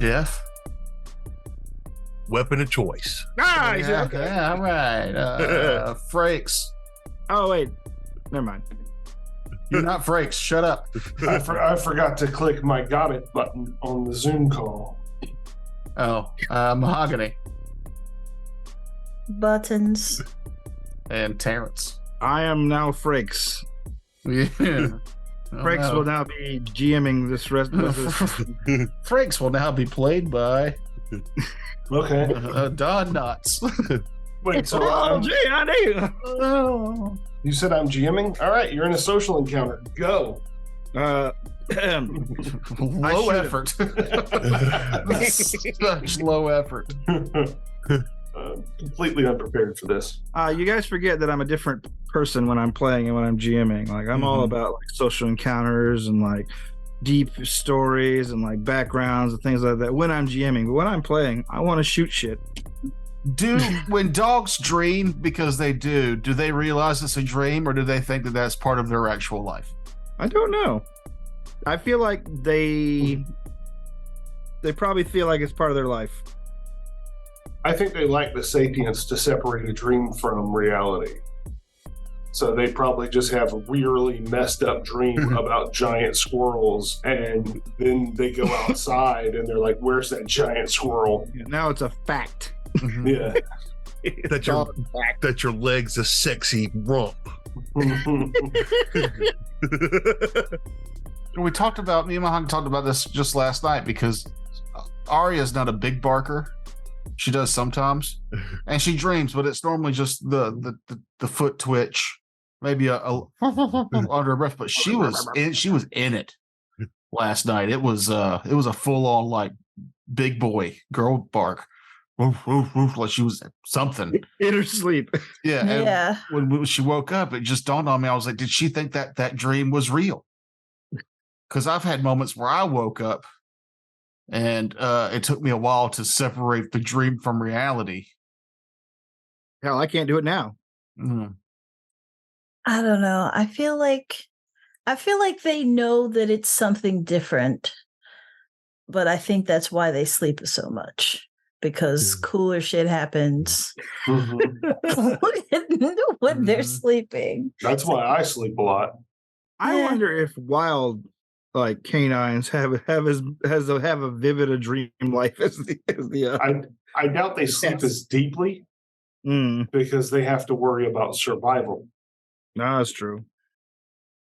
Jeff, weapon of choice. Nice. Yeah, okay. All right. Frakes. Oh wait, never mind. You're not Frakes. Shut up. I forgot to click my got it button on the Zoom call. Oh, Mahogany Buttons. and Terrence. I am now Frakes. Yeah. Frakes will now be GMing this rest of this. Frakes will now be played by Okay. Don Knotts. Wait, so Oh, gee, I knew. Oh. you said I'm GMing? All right, you're in a social encounter. Go. Low should've- effort. Such low effort. Completely unprepared for this. You guys forget that I'm a different person when I'm playing and when I'm GMing. Like I'm all about like social encounters and like deep stories and like backgrounds and things like that when I'm GMing. But when I'm playing, I want to shoot shit. When dogs dream, because they do they realize it's a dream, or do they think that that's part of their actual life? I don't know. I feel like they probably feel like it's part of their life. I think they like the sapience to separate a dream from reality. So they probably just have a really messed up dream about giant squirrels, and then they go outside and they're like, "Where's that giant squirrel?" Now it's a fact. Yeah. That your leg's a sexy rump. We talked about, me and Mahogany talked about this just last night, because Arya's not a big barker. She does sometimes, and she dreams, but it's normally just the foot twitch, maybe a under her breath. But she was in it last night. It was a full on like big boy girl bark, like she was something In her sleep. Yeah, and Yeah. when she woke up, it just dawned on me. I was like, did she think that dream was real? Because I've had moments where I woke up and it took me a while to separate the dream from reality. Hell, I can't do it now. Mm. I don't know. I feel like they know that it's something different, but I think that's why they sleep so much, because cooler shit happens Mhm. when they're sleeping. That's why I sleep a lot. I Yeah. wonder if wild like canines have a vivid a dream life as the I doubt they sleep Yes. as deeply because they have to worry about survival. No, that's true.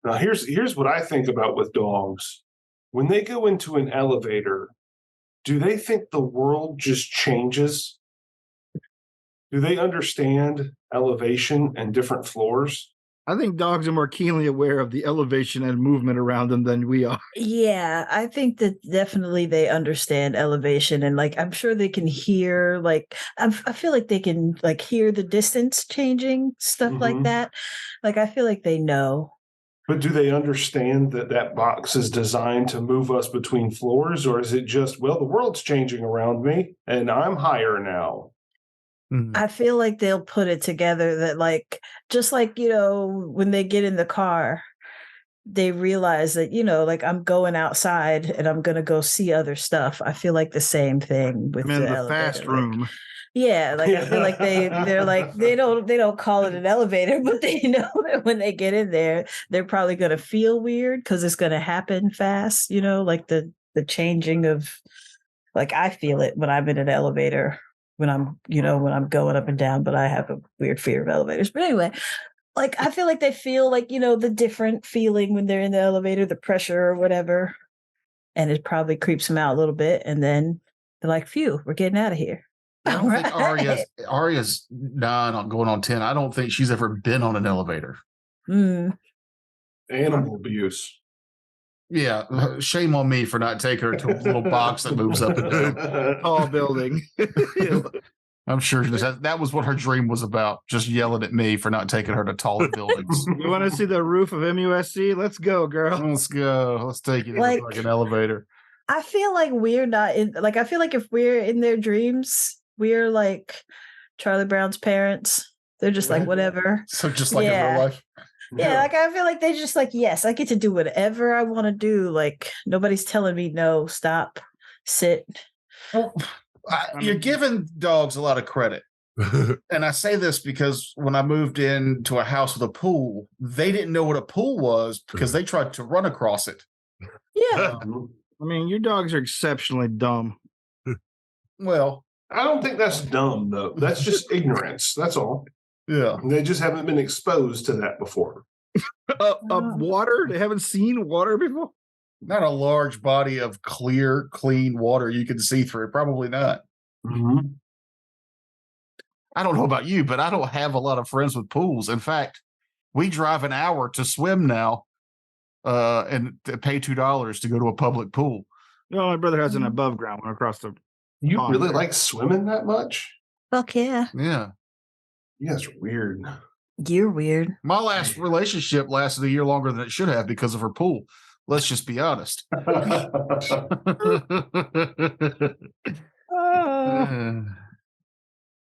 Now, here's what I think about with dogs. When they go into an elevator, do they think the world just changes? Do they understand elevation and different floors? I think dogs are more keenly aware of the elevation and movement around them than we are. Yeah, I think that definitely they understand elevation, and like I'm sure they can hear, like I feel like they can like hear the distance changing, stuff like Mhm. that. Like I feel like they know. But do they understand that that box is designed to move us between floors? Or is it just, well, the world's changing around me and I'm higher now? I feel like they'll put it together that like just like, when they get in the car, they realize that, like I'm going outside and I'm gonna go see other stuff. I feel like the same thing with I'm in the elevator, fast like- room. Yeah, like I feel like they're like they don't call it an elevator, but they know that when they get in there, they're probably gonna feel weird because it's gonna happen fast, like the changing of, like I feel it when I'm in an elevator, when I'm going up and down, but I have a weird fear of elevators. But anyway, like I feel like they feel like, the different feeling when they're in the elevator, the pressure or whatever. And it probably creeps them out a little bit. And then they're like, phew, we're getting out of here. I don't think Right. Arya's 9 on going on 10. I don't think she's ever been on an elevator. Mm. Animal abuse. Yeah, shame on me for not taking her to a little box that moves up and down. Tall building. I'm sure that was what her dream was about, just yelling at me for not taking her to taller buildings. You want to see the roof of MUSC? Let's go, girl. Let's go. Let's take you to Like- like an elevator. I feel like we're not in, like, I feel like if we're in their dreams, we're like Charlie Brown's parents. They're just like, whatever. So just like in Yeah. real life. Yeah, like I feel like they just like, yes, I get to do whatever I want to do. Like nobody's telling me no, stop, sit. Well, you're giving dogs a lot of credit. And I say this because when I moved into a house with a pool, they didn't know what a pool was because they tried to run across it. Yeah. I mean, your dogs are exceptionally dumb. Well, I don't think that's dumb though. That's just ignorance. That's all. yeah. They just haven't been exposed to that before. Water? They haven't seen water before? Not a large body of clear, clean water you can see through. Probably not. Mm-hmm. I don't know about you, but I don't have a lot of friends with pools. In fact, we drive an hour to swim now and pay $2 to go to a public pool. No, my brother has an above ground one across the You pond really there. like swimming that much? Fuck yeah. Yeah. You guys are weird. You're weird. My last relationship lasted a year longer than it should have because of her pool. Let's just be honest.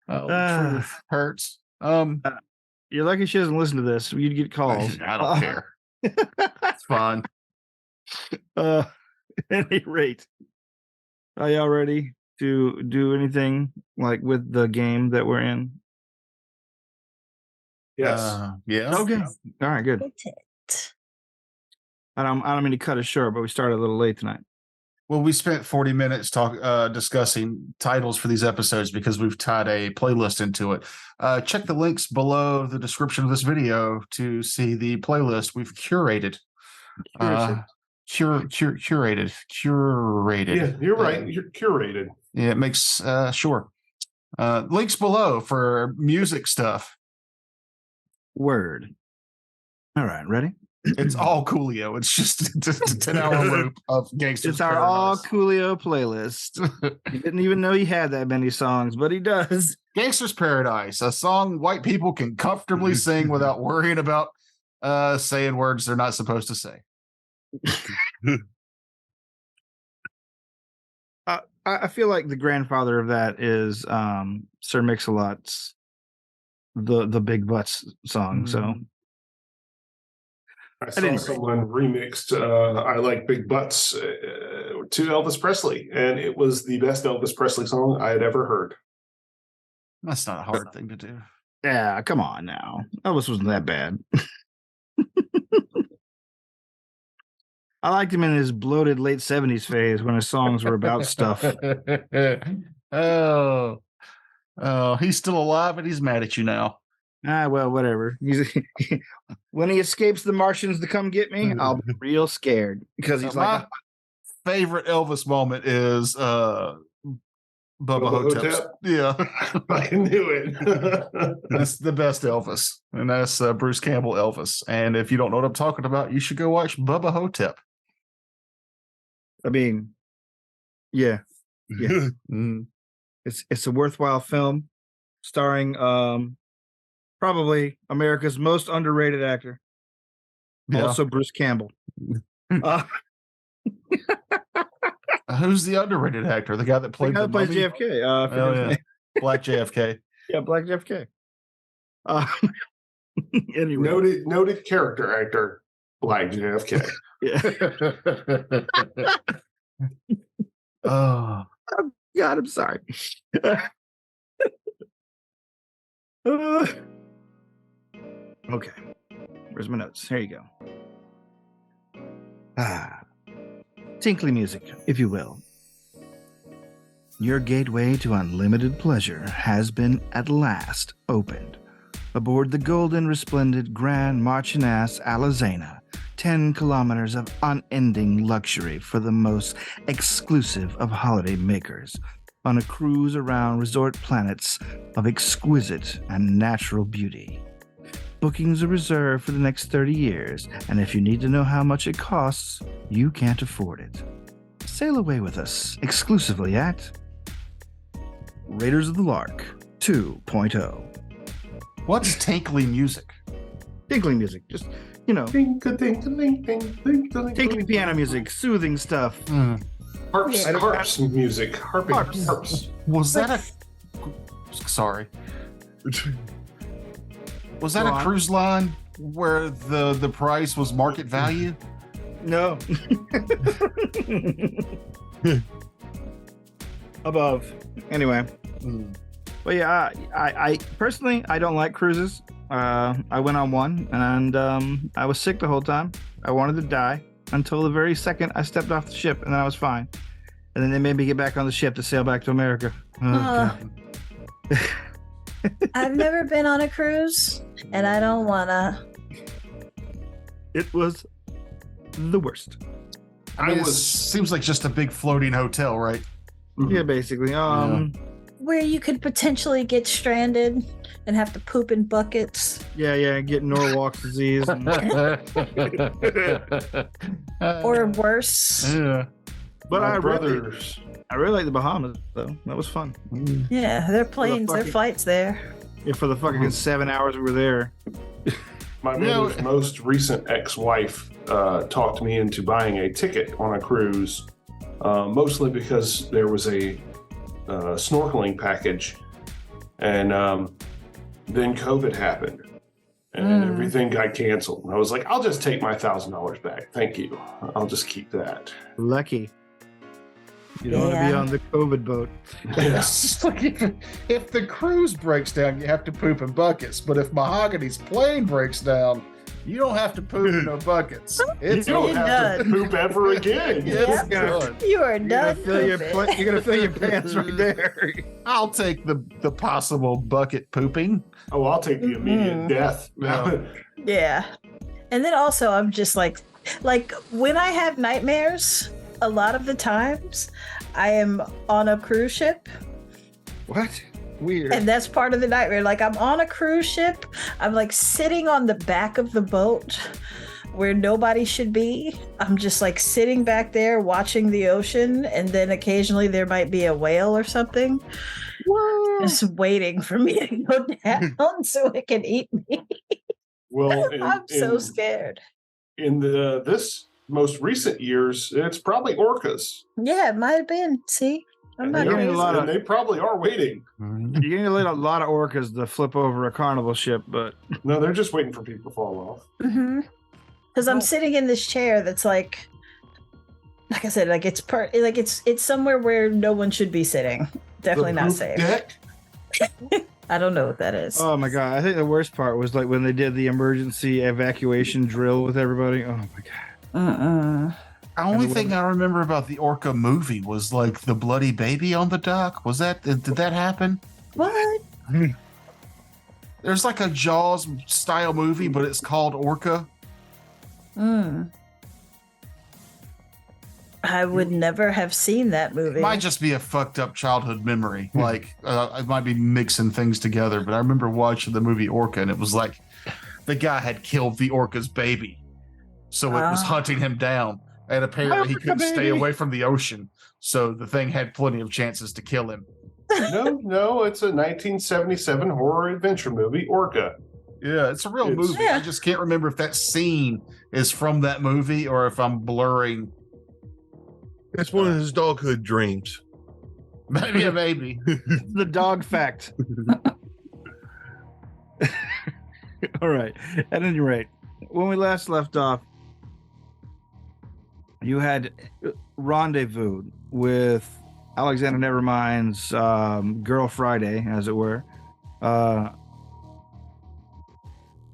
Truth hurts. You're lucky she doesn't listen to this. You'd get calls. I don't care. It's fine. At any rate, are y'all ready to do anything like with the game that we're in? Yes. Yeah. Okay. All right, good. It. I don't mean to cut it short, but we started a little late tonight. Well, we spent 40 minutes discussing titles for these episodes because we've tied a playlist into it. Check the links below the description of this video to see the playlist we've curated. Curated. Yeah, you're right. You're curated. Yeah, it makes sure. Links below for music stuff. Word. All right, ready? It's all Coolio. It's just a 10-hour loop of Gangsters It's our Paradise. all Coolio playlist. He didn't even know he had that many songs, but he does. Gangsters Paradise, a song white people can comfortably sing without worrying about saying words they're not supposed to say. I feel like the grandfather of that is Sir Mix-a-Lot's the Big Butts song. So I saw someone remixed I Like Big Butts to Elvis Presley, and it was the best Elvis Presley song I had ever heard. That's not a hard thing to do. yeah, come on now. Elvis wasn't that bad. I liked him in his bloated late 70s phase when his songs were about stuff. Oh, he's still alive and he's mad at you now. Well, whatever. When he escapes the Martians to come get me, I'll be real scared because he's My like, favorite Elvis moment is Bubba Hotep's. Hotep? Yeah. I knew it. That's the best Elvis, and that's Bruce Campbell Elvis. And if you don't know what I'm talking about, you should go watch Bubba Hotep. I mean, yeah. It's a worthwhile film starring probably America's most underrated actor, also Bruce Campbell. Who's the underrated actor? The guy that played the guy that plays Mummy? JFK. Black JFK. Yeah, Black JFK. Anyway. Noted character actor, Black JFK. Yeah. Oh God, I'm sorry. Okay. Where's my notes? Here you go. Tinkly music, if you will. Your gateway to unlimited pleasure has been at last opened. Aboard the golden, resplendent, grand marching ass Alizana, 10 kilometers of unending luxury for the most exclusive of holiday makers, on a cruise around resort planets of exquisite and natural beauty. Bookings are reserved for the next 30 years, and if you need to know how much it costs, you can't afford it. Sail away with us exclusively at Raiders of the Lark 2.0. What's tinkly music? Tinkling music, just, tinkling piano music, soothing stuff. Harps music. Harps. Was that a... Sorry. Was that a cruise line where the price was market value? No. above. Anyway, but yeah, I personally I don't like cruises. I went on one and I was sick the whole time. I wanted to die until the very second I stepped off the ship, and then I was fine. And then they made me get back on the ship to sail back to America. God. I've never been on a cruise, and I don't wanna. It was the worst. I mean, it seems like just a big floating hotel, right? Yeah, basically. Where you could potentially get stranded and have to poop in buckets. Yeah, get Norwalk disease. Or worse. Yeah. But My I brothers. really like the Bahamas, though. That was fun. Yeah, their planes, their flights there. Yeah, for the fucking 7 hours we were there. My mother's most recent ex-wife talked me into buying a ticket on a cruise, mostly because there was a snorkeling package, and then COVID happened, and everything got canceled. And I was like, I'll just take my $1,000 back. Thank you. I'll just keep that. Lucky. You don't want to be on the COVID boat. Yes. Like if the cruise breaks down, you have to poop in buckets. But if Mahogany's plane breaks down, you don't have to poop in no buckets. You don't have to poop ever again. It's done. You are done. You're gonna fill your pants right there. I'll take the possible bucket pooping. Oh, I'll take the immediate death. Yeah. And then also I'm just like when I have nightmares, a lot of the times I am on a cruise ship. What? Weird. And that's part of the nightmare. Like I'm on a cruise ship. I'm like sitting on the back of the boat where nobody should be. I'm just like sitting back there watching the ocean. And then occasionally there might be a whale or something. Whoa. Just waiting for me to go down so it can eat me. Well, I'm so scared. In this most recent years, it's probably orcas. Yeah, it might have been. See? I'm not crazy. And they probably are waiting. You're gonna let a lot of orcas to flip over a carnival ship, but No, they're just waiting for people to fall off. Because I'm sitting in this chair that's like I said, like it's somewhere where no one should be sitting. Definitely not safe. Deck? I don't know what that is. oh my god! I think the worst part was like when they did the emergency evacuation drill with everybody. Oh my god! The only thing I remember about the orca movie was like the bloody baby on the dock. Did that happen? What? There's like a Jaws style movie, but it's called Orca. I would never have seen that movie. It might just be a fucked up childhood memory. Like I might be mixing things together, but I remember watching the movie Orca, and it was like the guy had killed the orca's baby, so it was hunting him down. And apparently he couldn't stay away from the ocean. So the thing had plenty of chances to kill him. No, it's a 1977 horror adventure movie, Orca. Yeah, it's a real movie. Yeah. I just can't remember if that scene is from that movie or if I'm blurring. It's one of his doghood dreams. Maybe. The dog fact. All right. At any rate, when we last left off, you had rendezvous with Alexander Nevermind's Girl Friday, as it were,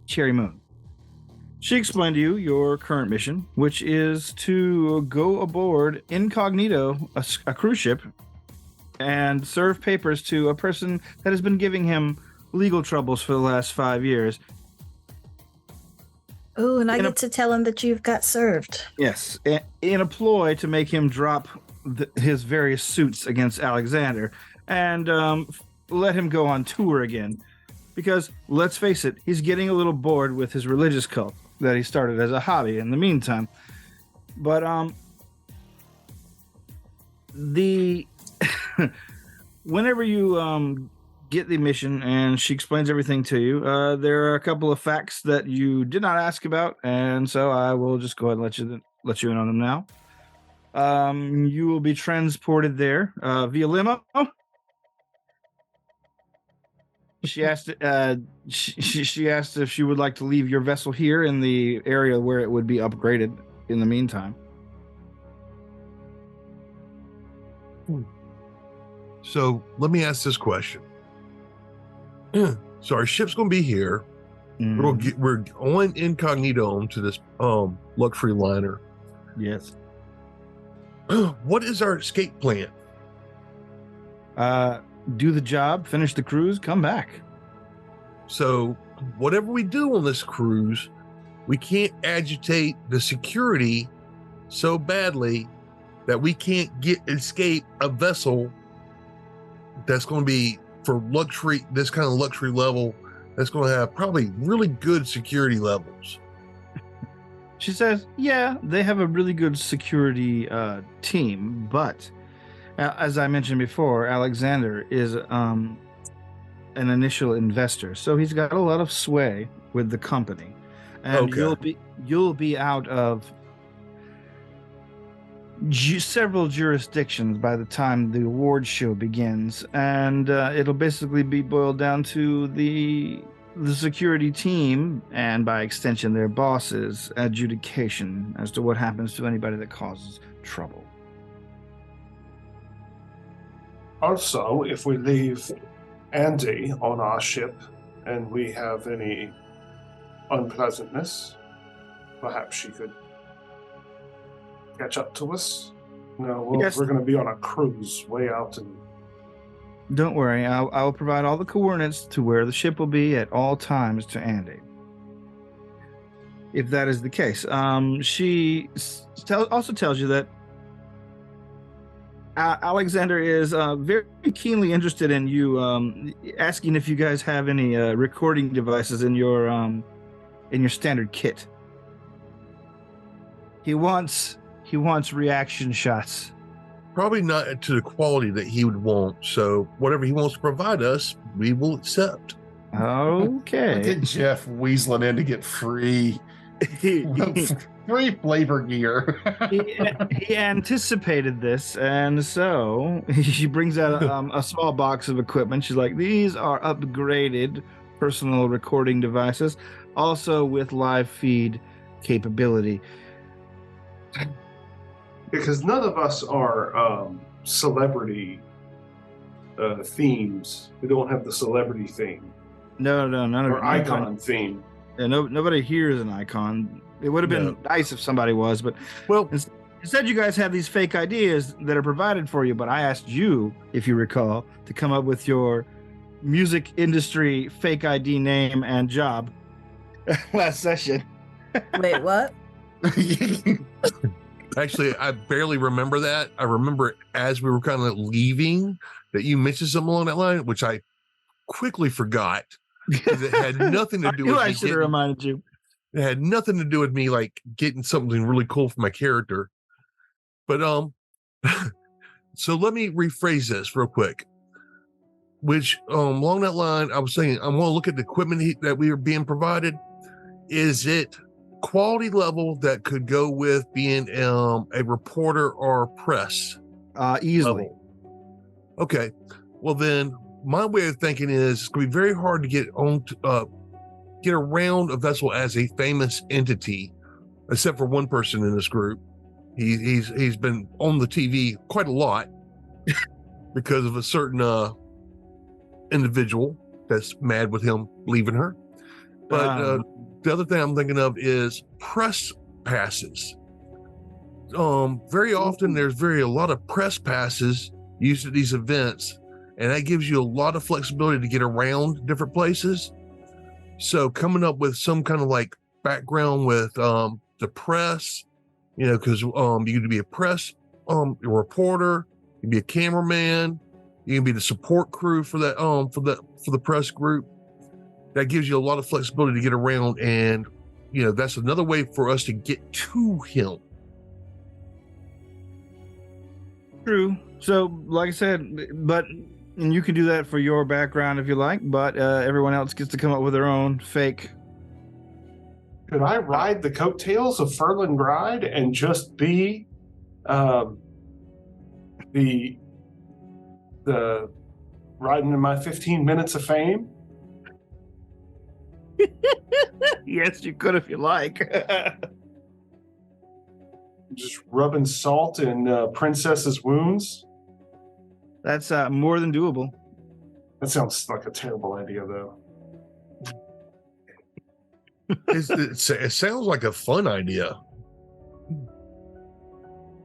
Cherry Moon. She explained to you your current mission, which is to go aboard incognito a cruise ship and serve papers to a person that has been giving him legal troubles for the last 5 years. Oh, and I get to tell him that you've got served. Yes, in a ploy to make him drop his various suits against Alexander and let him go on tour again. Because, let's face it, he's getting a little bored with his religious cult that he started as a hobby in the meantime. But, whenever you get the mission and she explains everything to you, there are a couple of facts that you did not ask about, and so I will just go ahead and let you in on them now. You will be transported there via limo. She asked she asked if she would like to leave your vessel here in the area where it would be upgraded in the meantime. So let me ask this question. So our ship's going to be here. We're on incognito onto this luxury liner. Yes. What is our escape plan? Do the job, finish the cruise, come back. So whatever we do on this cruise, we can't agitate the security so badly that we can't escape a vessel that's going to be for luxury, this kind of luxury level, that's going to have probably really good security levels. She says, yeah, they have a really good security team, but as I mentioned before, Alexander is an initial investor, so he's got a lot of sway with the company, and you'll be out of several jurisdictions by the time the award show begins, and it'll basically be boiled down to the security team, and by extension their bosses' adjudication as to what happens to anybody that causes trouble. Also, if we leave Andy on our ship and we have any unpleasantness, perhaps she could catch up to us. No, Yes. we're going to be on a cruise way out in... Don't worry, I will provide all the coordinates to where the ship will be at all times to Andy. If that is the case. She also tells you that Alexander is very keenly interested in you, asking if you guys have any recording devices in your standard kit. He wants reaction shots. Probably not to the quality that he would want. So whatever he wants to provide us, we will accept. Okay. Look at Jeff weaseling in to get free flavor gear. he anticipated this, and so she brings out a small box of equipment. She's like, these are upgraded personal recording devices, also with live feed capability. Because none of us are celebrity themes. We don't have the celebrity theme. No, none of Or icon theme. Yeah, nobody here is an icon. It would have been nice if somebody was, but well, instead you guys have these fake ideas that are provided for you. But I asked you, if you recall, to come up with your music industry fake ID name and job last session. Wait, what? Actually, I barely remember that. I remember it as we were kind of leaving that you mentioned something along that line, which I quickly forgot because it had nothing to do with me. I should have reminded you. It had nothing to do with me like getting something really cool for my character. But so let me rephrase this real quick. Which along that line, I was saying I want to look at the equipment that we are being provided. Is it quality level that could go with being a reporter or press? Easily. Level? Okay. Well, then my way of thinking is it's going to be very hard to get around a vessel as a famous entity, except for one person in this group. He's been on the TV quite a lot because of a certain individual that's mad with him leaving her. But the other thing I'm thinking of is press passes. Very often there's a lot of press passes used at these events, and that gives you a lot of flexibility to get around different places. So coming up with some kind of like background with the press, because you can be a press a reporter, you can be a cameraman, you can be the support crew for that for the press group. That gives you a lot of flexibility to get around, and that's another way for us to get to him. True. So, like I said, and you can do that for your background if you like, but everyone else gets to come up with their own fake. Could I ride the coattails of Ferlin Gride and just be the riding in my 15 minutes of fame? Yes, you could if you like. Just rubbing salt in princess's wounds? That's more than doable. That sounds like a terrible idea, though. It sounds like a fun idea.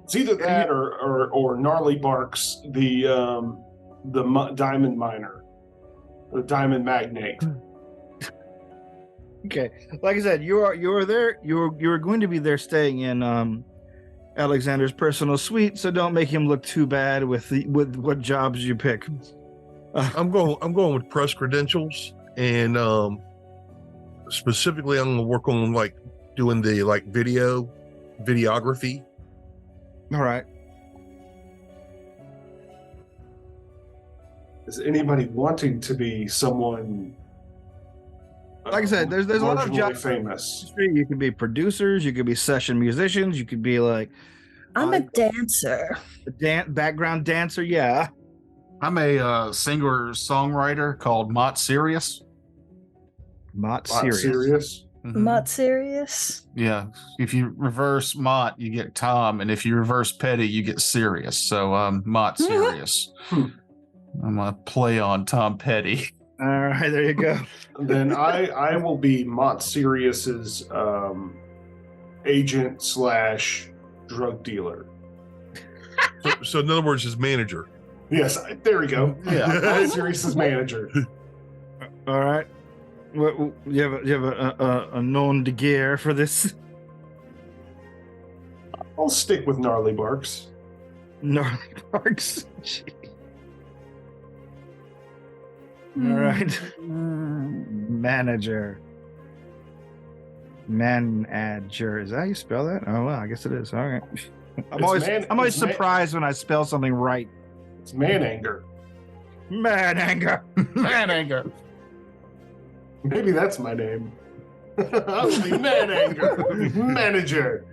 It's either that or Gnarly Barks, the diamond miner, the diamond magnate. Okay, like I said, you are there. You're going to be there, staying in Alexander's personal suite. So don't make him look too bad with what jobs you pick. I'm going with press credentials, and specifically I'm going to work on like doing the like videography. All right. Is anybody wanting to be someone? Like I said, there's a lot of marginally jobs. famous. You could be producers. You could be session musicians. You could be like I'm a dancer. a background dancer. Yeah. I'm a singer songwriter called Mott Sirius. Not Not serious. serious. Mhm. Not serious. Yeah. If you reverse Mott, you get Tom, and if you reverse Petty, you get Sirius. So Mott Sirius. I'm gonna play on Tom Petty. All right, there you go. Then I will be Mott Sirius's agent / drug dealer. So in other words, his manager. Yes, there we go. Yeah. Mott Sirius's manager. All right. What you have a known de guerre for this? I'll stick with Gnarly Barks. Gnarly Parks. All right. Manager. Manager. Is that how you spell that? Oh well, I guess it is. All right. I'm always surprised when I spell something right. It's man anger. Man anger. Man anger. Maybe that's my name. I'll be man anger. Manager.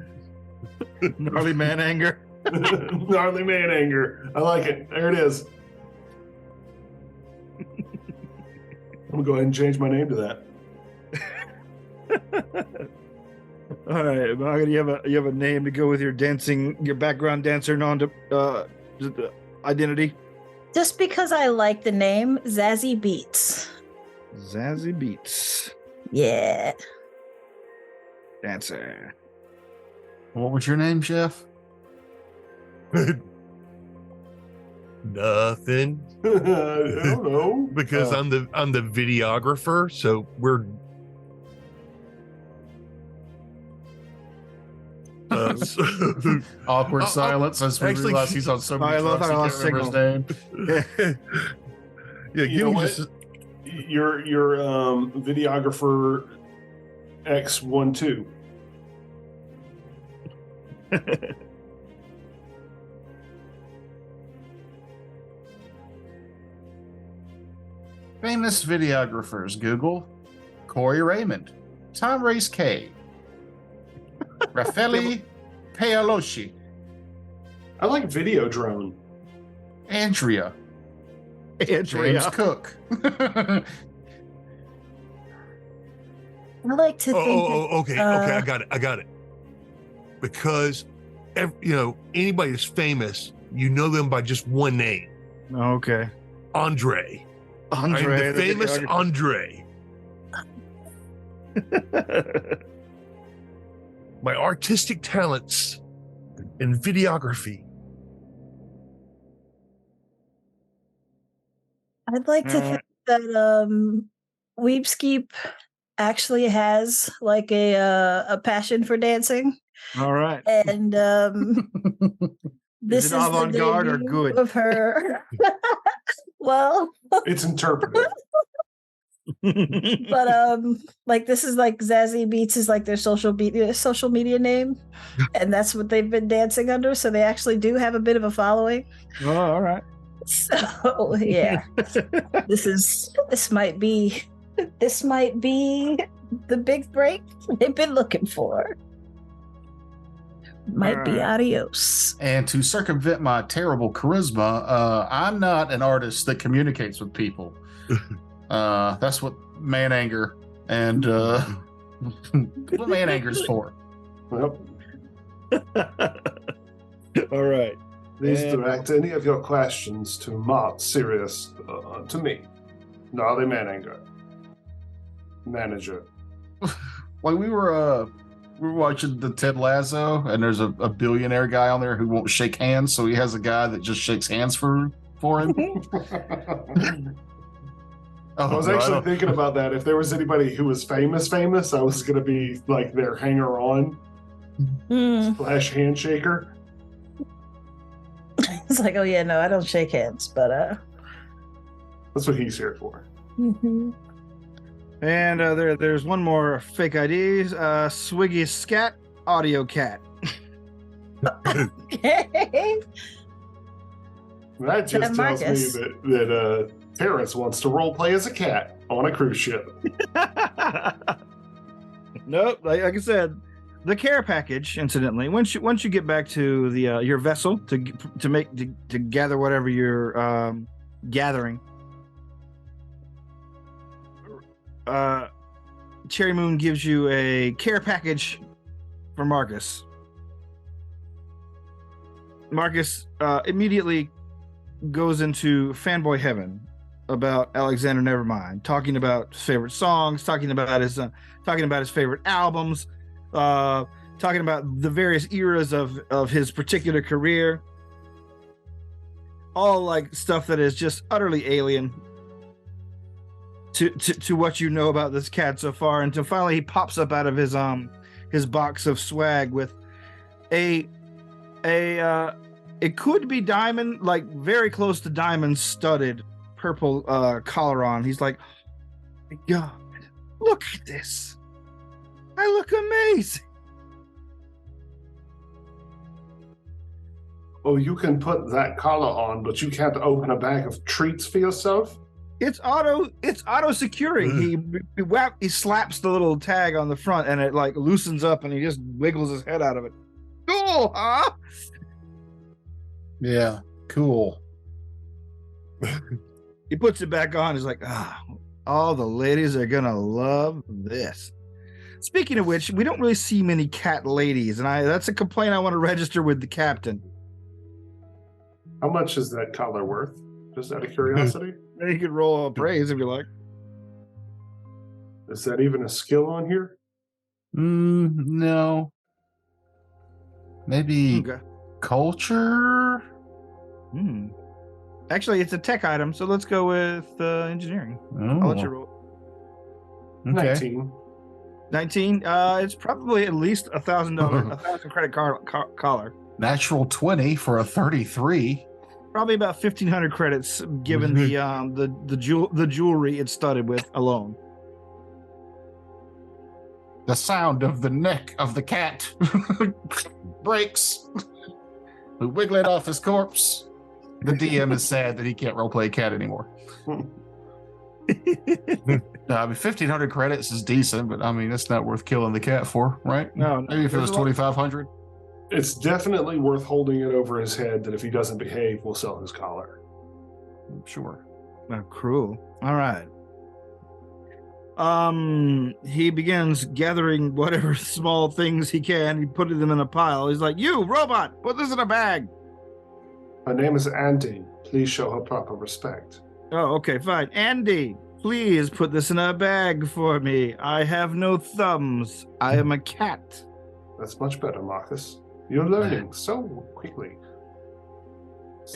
Gnarly man anger. Gnarly man anger. I like it. There it is. I'm gonna go ahead and change my name to that. All right, Mahogany, you have a name to go with your background dancer identity. Just because I like the name, Zazzy Beats. Zazzy Beats Yeah. dancer. What was your name, Jeff? Nothing, I don't know. because I'm the videographer, so we're Awkward silence as we actually, realize he's on so many I love drugs, how I he can't remember his name. yeah, You give know me what? just Your videographer X12. Famous videographers: Google, Corey Raymond, Tom Race K, Raffaele Paoloshi, I like video drone. Andrea, James Andrea. Cook. I like to think. okay, I got it. Because anybody that's famous, you know them by just one name, Okay. Andre. I'm Andre. the famous Andre. My artistic talents in videography. I'd like to think that Weebskeep actually has like a passion for dancing, All right. and this Is is it avant-garde or debut good? of her. Well, It's interpretive. but like this is like Zazzy Beats is like their social media name, and that's what they've been dancing under. So they actually do have a bit of a following. Oh, all right. So yeah, this might be the big break they've been looking for. Might be Alright. adios. And to circumvent my terrible charisma, I'm not an artist that communicates with people. That's what man anger and what man anger's for. Well, All right. Please And- direct any of your questions to Mott Sirius to me. Gnarly Manager. Like we were watching the Ted Lasso, and there's a billionaire guy on there who won't shake hands, so he has a guy that just shakes hands for him. I was actually thinking about that. If there was anybody who was famous, I was going to be like their hanger-on slash handshaker. It's like, oh yeah, no, I don't shake hands, but That's what he's here for. mhm. And there's one more fake ID. Swiggy Scat Audio Cat. Okay. That just tells me Marcus. that Terrence wants to role play as a cat on a cruise ship. Nope. Like I said, the care package. Incidentally, once you get back to the your vessel to gather whatever you're gathering, Cherry Moon gives you a care package for Marcus. Marcus immediately goes into fanboy heaven about Alexander Nevermind, talking about his favorite songs, talking about his favorite albums, talking about the various eras of his particular career, all like stuff that is just utterly alien to what you know about this cat so far, until finally he pops up out of his box of swag with a it could be diamond, like very close to diamond studded purple collar on. He's like, oh my God, look at this. I look amazing. Oh, you can put that collar on, but you can't open a bag of treats for yourself? It's auto securing. He slaps the little tag on the front and it like loosens up and he just wiggles his head out of it. Cool, huh? Yeah, cool. He puts it back on. He's like, all the ladies are gonna love this. Speaking of which, we don't really see many cat ladies, and that's a complaint I want to register with the captain. How much is that collar worth? Just out of curiosity? Then you could roll a praise if you like. Is that even a skill on here? No. Maybe Okay. culture? Actually, it's a tech item, so let's go with engineering. I'll let you roll. Okay. 19. 19. It's probably at least $1,000, 1,000 credit collar. Natural 20 for a 33. Probably about 1,500 credits, given the jewelry it's studded with alone. The sound of the neck of the cat breaks. We wiggle it off his corpse. The DM is sad that he can't roleplay a cat anymore. No, I mean, 1,500 credits is decent, but I mean, that's not worth killing the cat for, right? No, Maybe if it was 2,500. It's definitely worth holding it over his head that if he doesn't behave, we'll sell his collar. Sure. Oh, cruel. All right. He begins gathering whatever small things he can. He put them in a pile. He's like, "You robot, put this in a bag." Her name is Andy. Please show her proper respect. Oh, okay, fine. Andy, please put this in a bag for me. I have no thumbs. I am a cat. That's much better, Marcus. You're learning so quickly.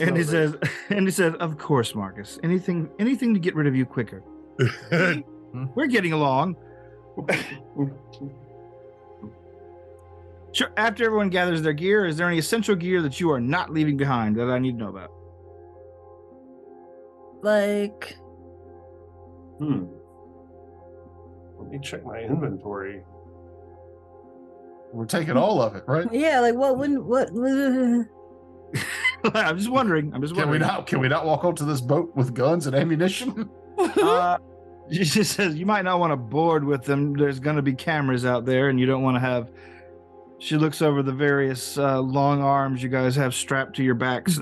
And he says, "Of course, Marcus. Anything to get rid of you quicker. We're getting along." Sure. After everyone gathers their gear, is there any essential gear that you are not leaving behind that I need to know about? Like, Let me check my inventory. We're taking all of it, right? yeah, like what wouldn't what? I'm just wondering. Can we not walk onto this boat with guns and ammunition? She just says you might not want to board with them. There's going to be cameras out there, and you don't want to have. She looks over the various long arms you guys have strapped to your backs.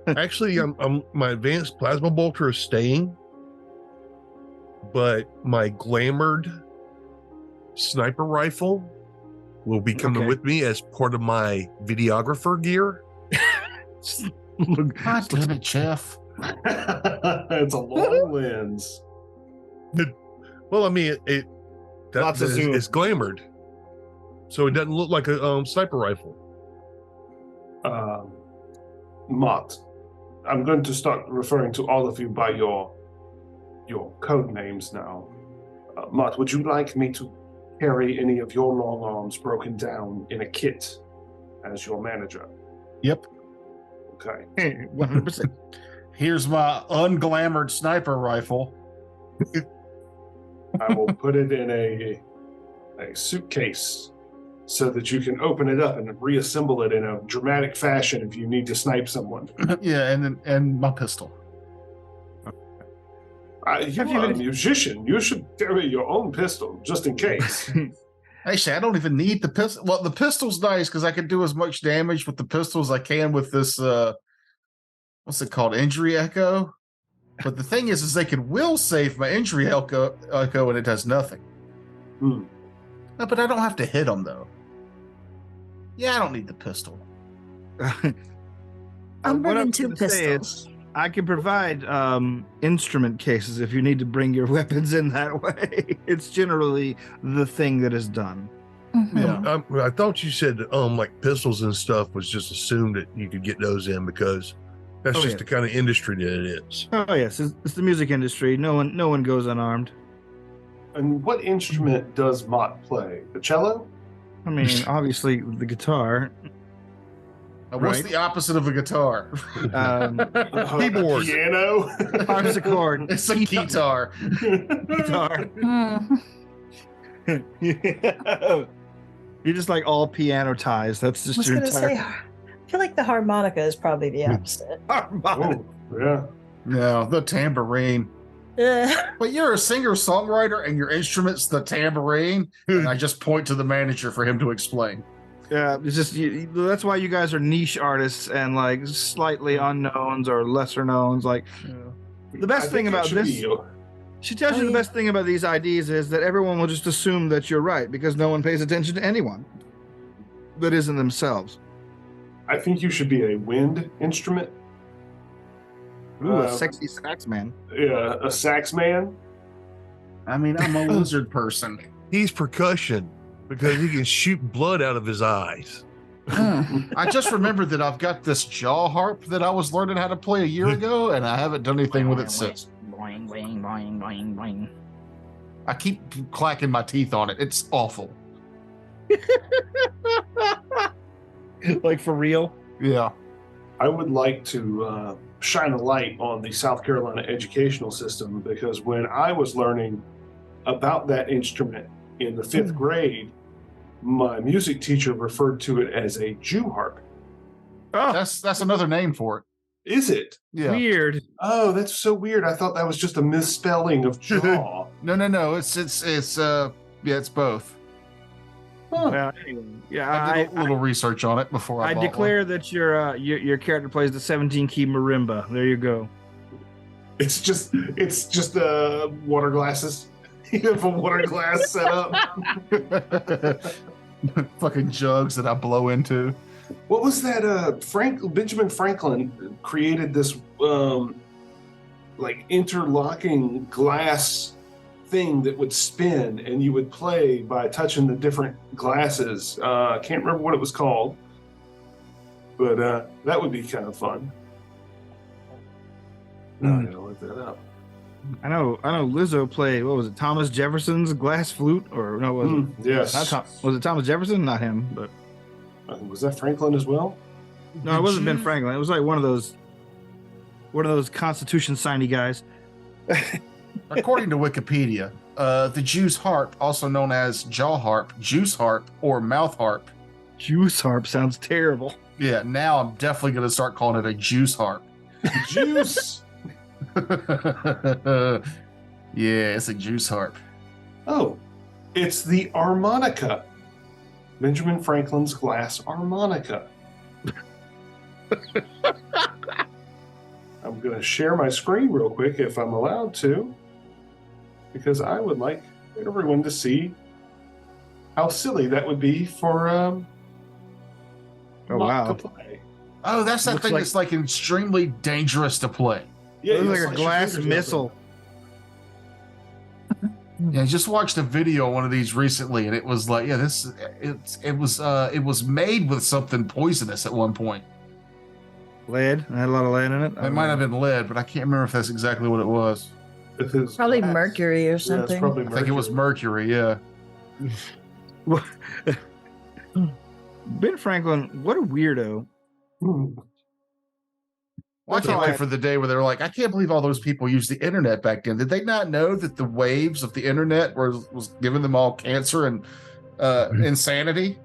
Actually, my advanced plasma bolter is staying, but my glamored sniper rifle will be coming Okay. with me as part of my videographer gear. God damn it, Jeff. It's a long lens. Well, I mean, Lots of zoom. it's glamored, so it doesn't look like a sniper rifle. Mott, I'm going to start referring to all of you by your code names now. Mott, would you like me to carry any of your long arms broken down in a kit as your manager? Yep. Okay. 100%. Here's my unglamored sniper rifle. I will put it in a suitcase so that you can open it up and reassemble it in a dramatic fashion if you need to snipe someone. Yeah, and my pistol. You are a musician. You should carry your own pistol just in case. Actually, I don't even need the pistol. Well, the pistol's nice because I can do as much damage with the pistol as I can with this, what's it called? Injury Echo. But the thing is they can will save my Injury Echo and it does nothing. No, but I don't have to hit them, though. Yeah, I don't need the pistol. I'm what bringing was 2 gonna say pistols. is, I can provide instrument cases if you need to bring your weapons in that way. It's generally the thing that is done. Yeah. I thought you said like pistols and stuff was just assumed that you could get those in because that's just yeah. the kind of industry that it is. Oh yes, it's the music industry. No one goes unarmed. And what instrument does Mott play? The cello? I mean, obviously the guitar. What's the opposite of a guitar? Keyboard. Piano? Harpsichord. It's a guitar. Guitar. You're just like all piano ties. That's I just was your going to entire say, I feel like the harmonica is probably the opposite. harmonica. Oh, yeah. No, the tambourine. But you're a singer-songwriter and your instrument's the tambourine. And I just point to the manager for him to explain. Yeah, it's just that's why you guys are niche artists and like slightly unknowns or lesser knowns. Like the best thing about this, she tells you the best thing about these IDs is that everyone will just assume that you're right because no one pays attention to anyone that isn't themselves. I think you should be a wind instrument. Ooh, a sexy sax man. Yeah, a sax man. I mean, I'm a lizard person. He's percussion because he can shoot blood out of his eyes. I just remembered that I've got this jaw harp that I was learning how to play a year ago, and I haven't done anything with it since. Boing, boing, boing, boing, boing. I keep clacking my teeth on it. It's awful. Like for real? Yeah. I would like to shine a light on the South Carolina educational system because when I was learning about that instrument in the 5th grade, my music teacher referred to it as a Jew harp. Oh, That's another name for it. Is it? Yeah. weird. Oh, that's so weird. I thought that was just a misspelling of jaw. No. It's both. Well, anyway, yeah, I did a little research on it before I I bought declare that your character plays the 17-key marimba. There you go. It's just water glasses. You have a water glass set up. one. Fucking jugs that I blow into. What was that? Benjamin Franklin created this like interlocking glass thing that would spin, and you would play by touching the different glasses. I can't remember what it was called, but that would be kind of fun. No, I gotta look that up. I know Lizzo played, what was it, Thomas Jefferson's glass flute? Or no, was it? Yes. Was it Thomas Jefferson? Not him, but Was that Franklin as well? no, it wasn't Ben Franklin. It was like one of those Constitution signy guys. According to Wikipedia, the Jew's harp, also known as jaw harp, juice harp, or mouth harp. Juice harp sounds terrible. Yeah, now I'm definitely going to start calling it a juice harp. Juice. Yeah, it's a juice harp. Oh, it's the harmonica. Benjamin Franklin's glass harmonica. I'm going to share my screen real quick if I'm allowed to, because I would like everyone to see how silly that would be for Oh, wow. to play. Oh, that's that Looks thing like- that's like extremely dangerous to play. Yeah, It you looks like a slice your glass fingers missile. Yeah, I just watched a video on one of these recently, and it was like, yeah, it was made with something poisonous at one point. Lead. It had a lot of lead in it. It might have been lead, but I can't remember if that's exactly what it was. open. If it's Probably glass. mercury or Yeah, it's something. probably I think it was mercury. Yeah. Ben Franklin, what a weirdo. Hmm. Well, I That's can't all I wait have. for the day where they're like, I can't believe all those people used the internet back then. Did they not know that the waves of the internet was giving them all cancer and insanity?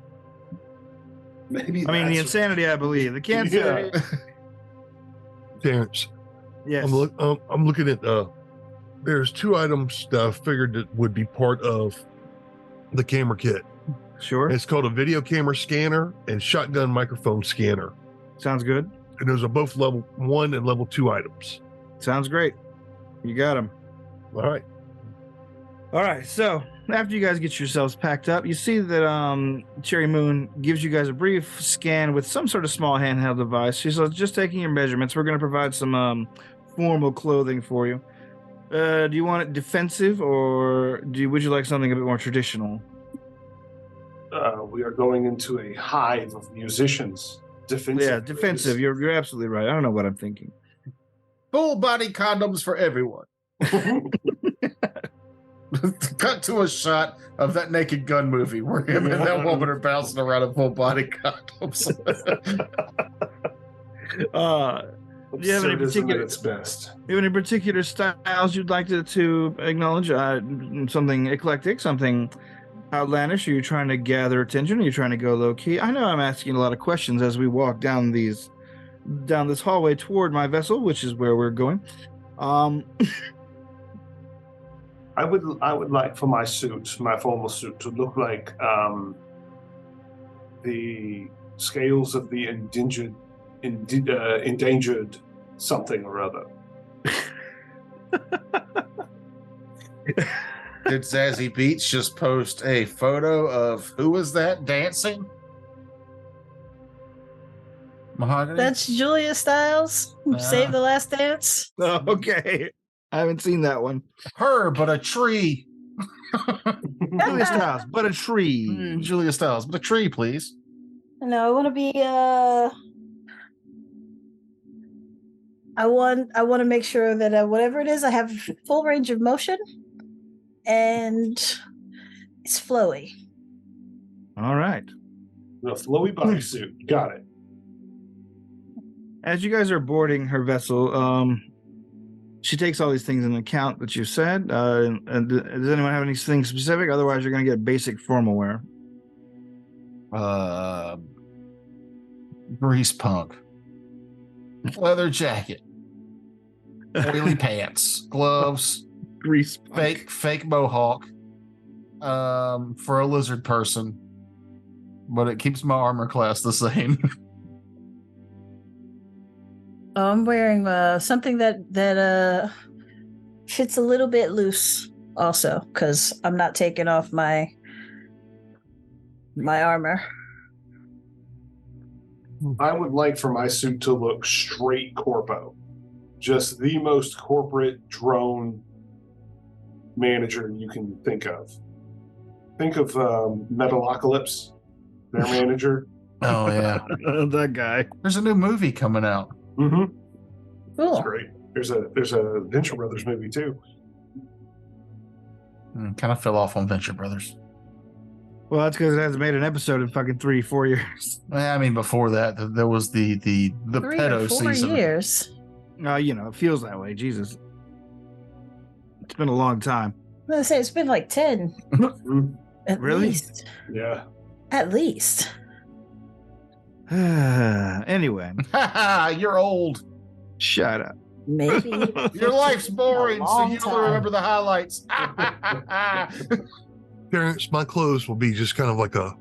Maybe I mean, the that's- insanity, I believe. The cancer. Yeah. Terrence, Yes. I'm looking at there's 2 items that I figured that would be part of the camera kit. Sure. It's called a video camera scanner and shotgun microphone scanner. Sounds good. And those are both level 1 and level 2 items. Sounds great. You got him. All right. All right. So after you guys get yourselves packed up, you see that Cherry Moon gives you guys a brief scan with some sort of small handheld device. She's just taking your measurements. We're going to provide some formal clothing for you. Do you want it defensive, or would you like something a bit more traditional? We are going into a hive of musicians. Defensive. Yeah, defensive. You're absolutely right. I don't know what I'm thinking. Full body condoms for everyone. Cut to a shot of that Naked Gun movie where him and that woman are bouncing around in full body condoms. Do you have any Absurdism particular- at its best. You have any particular styles you'd like to acknowledge? Something eclectic, something outlandish? Are you trying to gather attention? Are you trying to go low key? I know I'm asking a lot of questions as we walk down this hallway toward my vessel, which is where we're going. I would like for my suit, my formal suit, to look like the scales of the endangered something or other. Did Zazie Beats just post a photo of who was that dancing? Mahogany? That's Julia Stiles. Save the Last Dance. Okay. I haven't seen that one. her, but a tree. Julia Stiles, but a tree. Julia Stiles, but a tree, please. No, I want to be. I want to make sure that whatever it is, I have full range of motion, and it's flowy. All right. The flowy bodysuit. Got it. As you guys are boarding her vessel, she takes all these things into account that you said. And does anyone have anything specific? Otherwise, you're going to get basic formal wear. Grease punk. Leather jacket. Oily pants. Gloves. Grease punk. Fake mohawk. For a lizard person. But it keeps my armor class the same. Oh, I'm wearing something that fits a little bit loose, also, because I'm not taking off my armor. I would like for my suit to look straight corpo. Just the most corporate drone manager you can think of. Think of Metalocalypse, their manager. Oh, yeah. That guy. There's a new movie coming out. Mm-hmm. Cool. That's great. There's a Venture Brothers movie too. Kind of fell off on Venture Brothers. Well, that's because it hasn't made an episode in fucking 3-4 years. I mean, before that, there was the 3 pedo or 4 season. years. It feels that way. Jesus. It's been a long time. I'm gonna say it's been like 10. At Really? least. Yeah. At least. Anyway, You're old. shut up. Maybe. Your life's boring, so long you don't time. remember the highlights. Parents, my clothes will be just kind of like a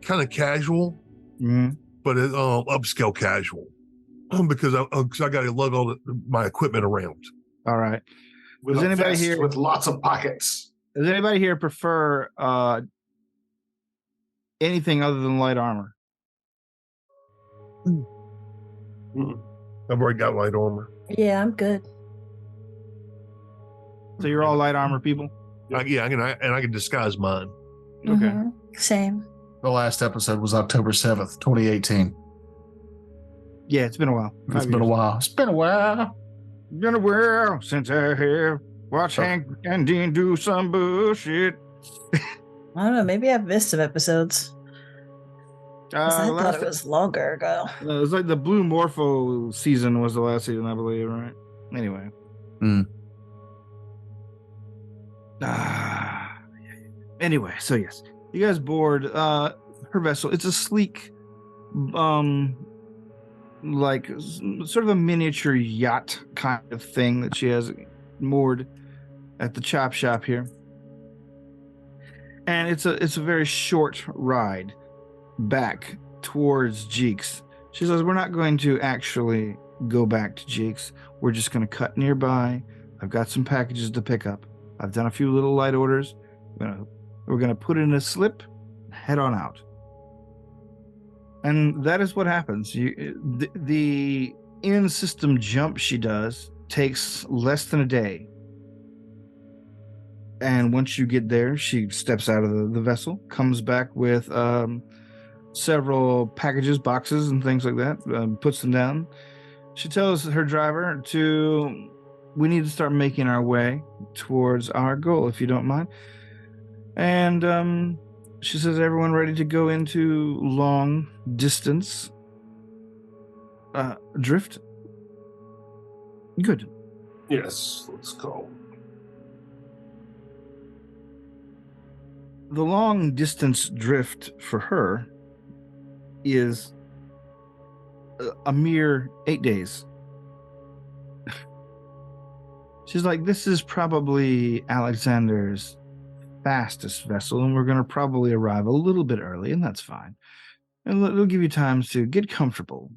kind of casual, Mhm. but upscale casual, because I got to lug all my equipment around. All right. With Does a anybody vest here- with lots of pockets? Does anybody here prefer anything other than light armor? Mm. I've already got light armor. Yeah, I'm good. So you're all light armor people? I can disguise mine. Okay. Mhm. Same. The last episode was October 7th, 2018. Yeah, it's been a while. It's been a while. It's been a while. Been a while since I have watched Hank and Dean do some bullshit. I don't know. Maybe I've missed some episodes. 'Cause I thought it was longer ago. It was like the Blue Morpho season was the last season, I believe, right? Anyway. Anyway, so yes, you guys board her vessel. It's a sleek, like sort of a miniature yacht kind of thing that she has moored at the chop shop here, and it's a very short ride back towards Jeeks. She says, "We're not going to actually go back to Jeeks. We're just going to cut nearby. I've got some packages to pick up. I've done a few little light orders. We're gonna put it in a slip, head on out." And that is what happens. The in-system jump she does takes less than a day. And once you get there, she steps out of the vessel, comes back with several packages, boxes, and things like that, puts them down. She tells her driver we need to start making our way towards our goal, if you don't mind. And she says, everyone ready to go into long distance drift? Good. Yes, let's go. The long distance drift for her is a mere 8 days. She's like, this is probably Alexander's fastest vessel, and we're going to probably arrive a little bit early, and that's fine. And it'll give you time to get comfortable,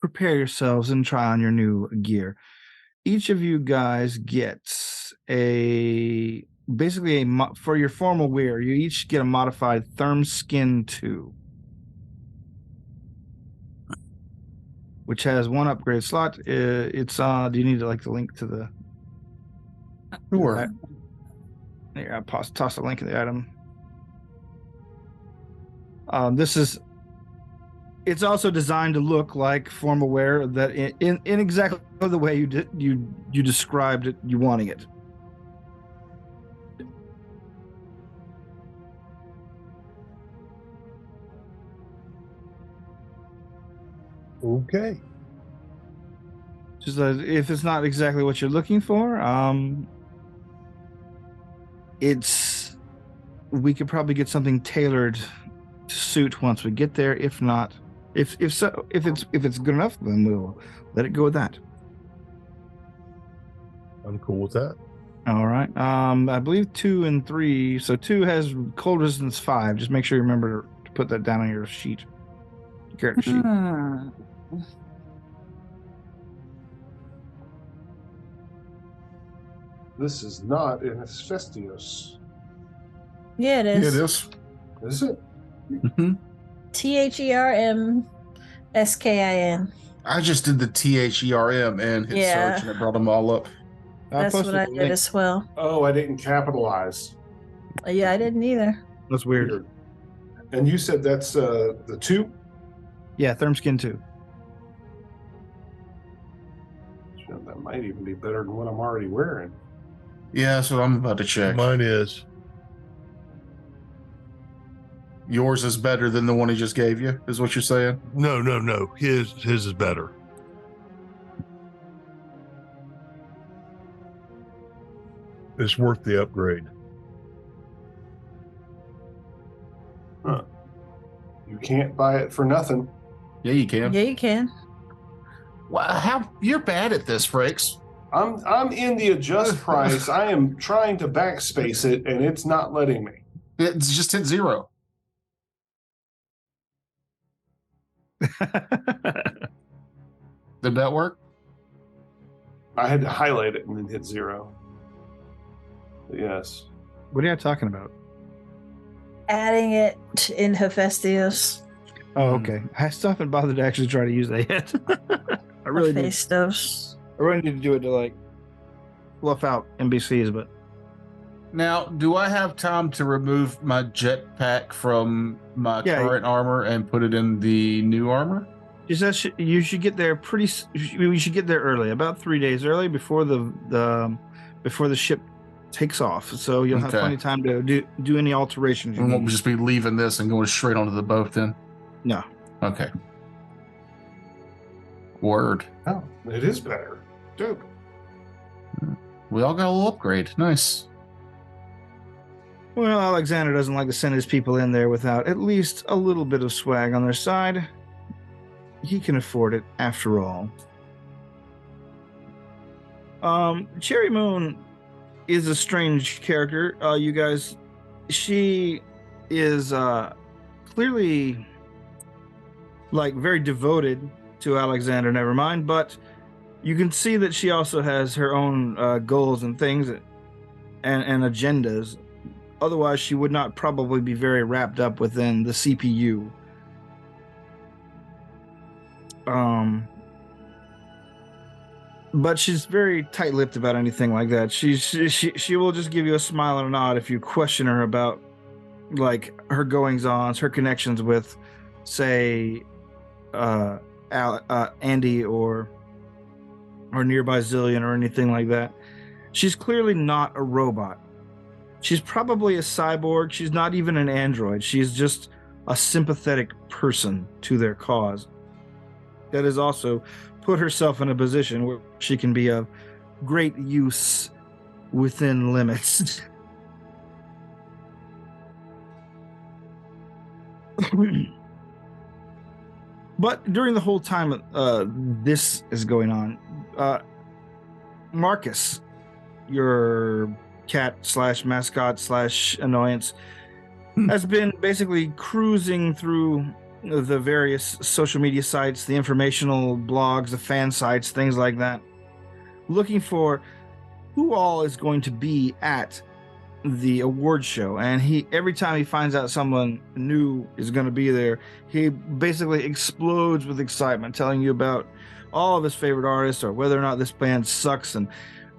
prepare yourselves, and try on your new gear. Each of you guys gets for your formal wear, you each get a modified Therm Skin 2, which has one upgrade slot. It's do you need the link to the? Sure. Here, I'll toss the link of the item. It's also designed to look like formal wear that in exactly the way you described it, you wanting it. Okay. Just if it's not exactly what you're looking for, we could probably get something tailored to suit once we get there. If not, if it's good enough, then we'll let it go with that. I'm cool with that. All right. I believe 2 and 3. So 2 has cold resistance 5. Just make sure you remember to put that down on your sheet. Character sheet. This is not in Hephaestus. Yeah, it is. Yeah, it is. Is it? THERMSKIN. I just did the THERM and hit search, and it brought them all up. That's what I did as well. Oh, I didn't capitalize. Yeah, I didn't either. That's weird. And you said that's the 2? Yeah, Therm Skin 2. That might even be better than what I'm already wearing. Yeah, that's what I'm about to check. Mine is. Yours is better than the one he just gave you, is what you're saying? No. His is better. It's worth the upgrade. Huh. You can't buy it for nothing. Yeah, you can. Yeah, you can. Wow, you're bad at this, Frakes. I'm in the adjust price. I am trying to backspace it, and it's not letting me. It's just hit 0. Did that work? I had to highlight it and then hit 0. But yes. What are you talking about? Adding it in Hephaestus. Oh, okay. I still haven't bothered to actually try to use that yet. I really The need. face stuffs. I really need to do it to like fluff out NBCs, but Now, do I have time to remove my jetpack from my Yeah. current armor and put it in the new armor? she says you should get there you should get there early, about 3 days early before the ship takes off. So you'll have Okay. plenty of time to do any alterations you We won't need. just be leaving this and going straight onto the boat then? No. Okay. Word. Oh, it is better. Dope. We all got a little upgrade. Nice. Well, Alexander doesn't like to send his people in there without at least a little bit of swag on their side. He can afford it, after all. Cherry Moon is a strange character. You guys, she is clearly like very devoted to Alexander, never mind, but you can see that she also has her own goals and things and agendas. Otherwise, she would not probably be very wrapped up within the CPU. But she's very tight-lipped about anything like that. She will just give you a smile and a nod if you question her about like her goings-ons, her connections with, say, Andy or nearby Zillion or anything like that. She's clearly not a robot. She's probably a cyborg. She's not even an android. She's just a sympathetic person to their cause that has also put herself in a position where she can be of great use within limits. But during the whole time this is going on, Marcus, your cat / mascot / annoyance, has been basically cruising through the various social media sites, the informational blogs, the fan sites, things like that, looking for who all is going to be at the award show. And every time he finds out someone new is going to be there, he basically explodes with excitement, telling you about all of his favorite artists or whether or not this band sucks and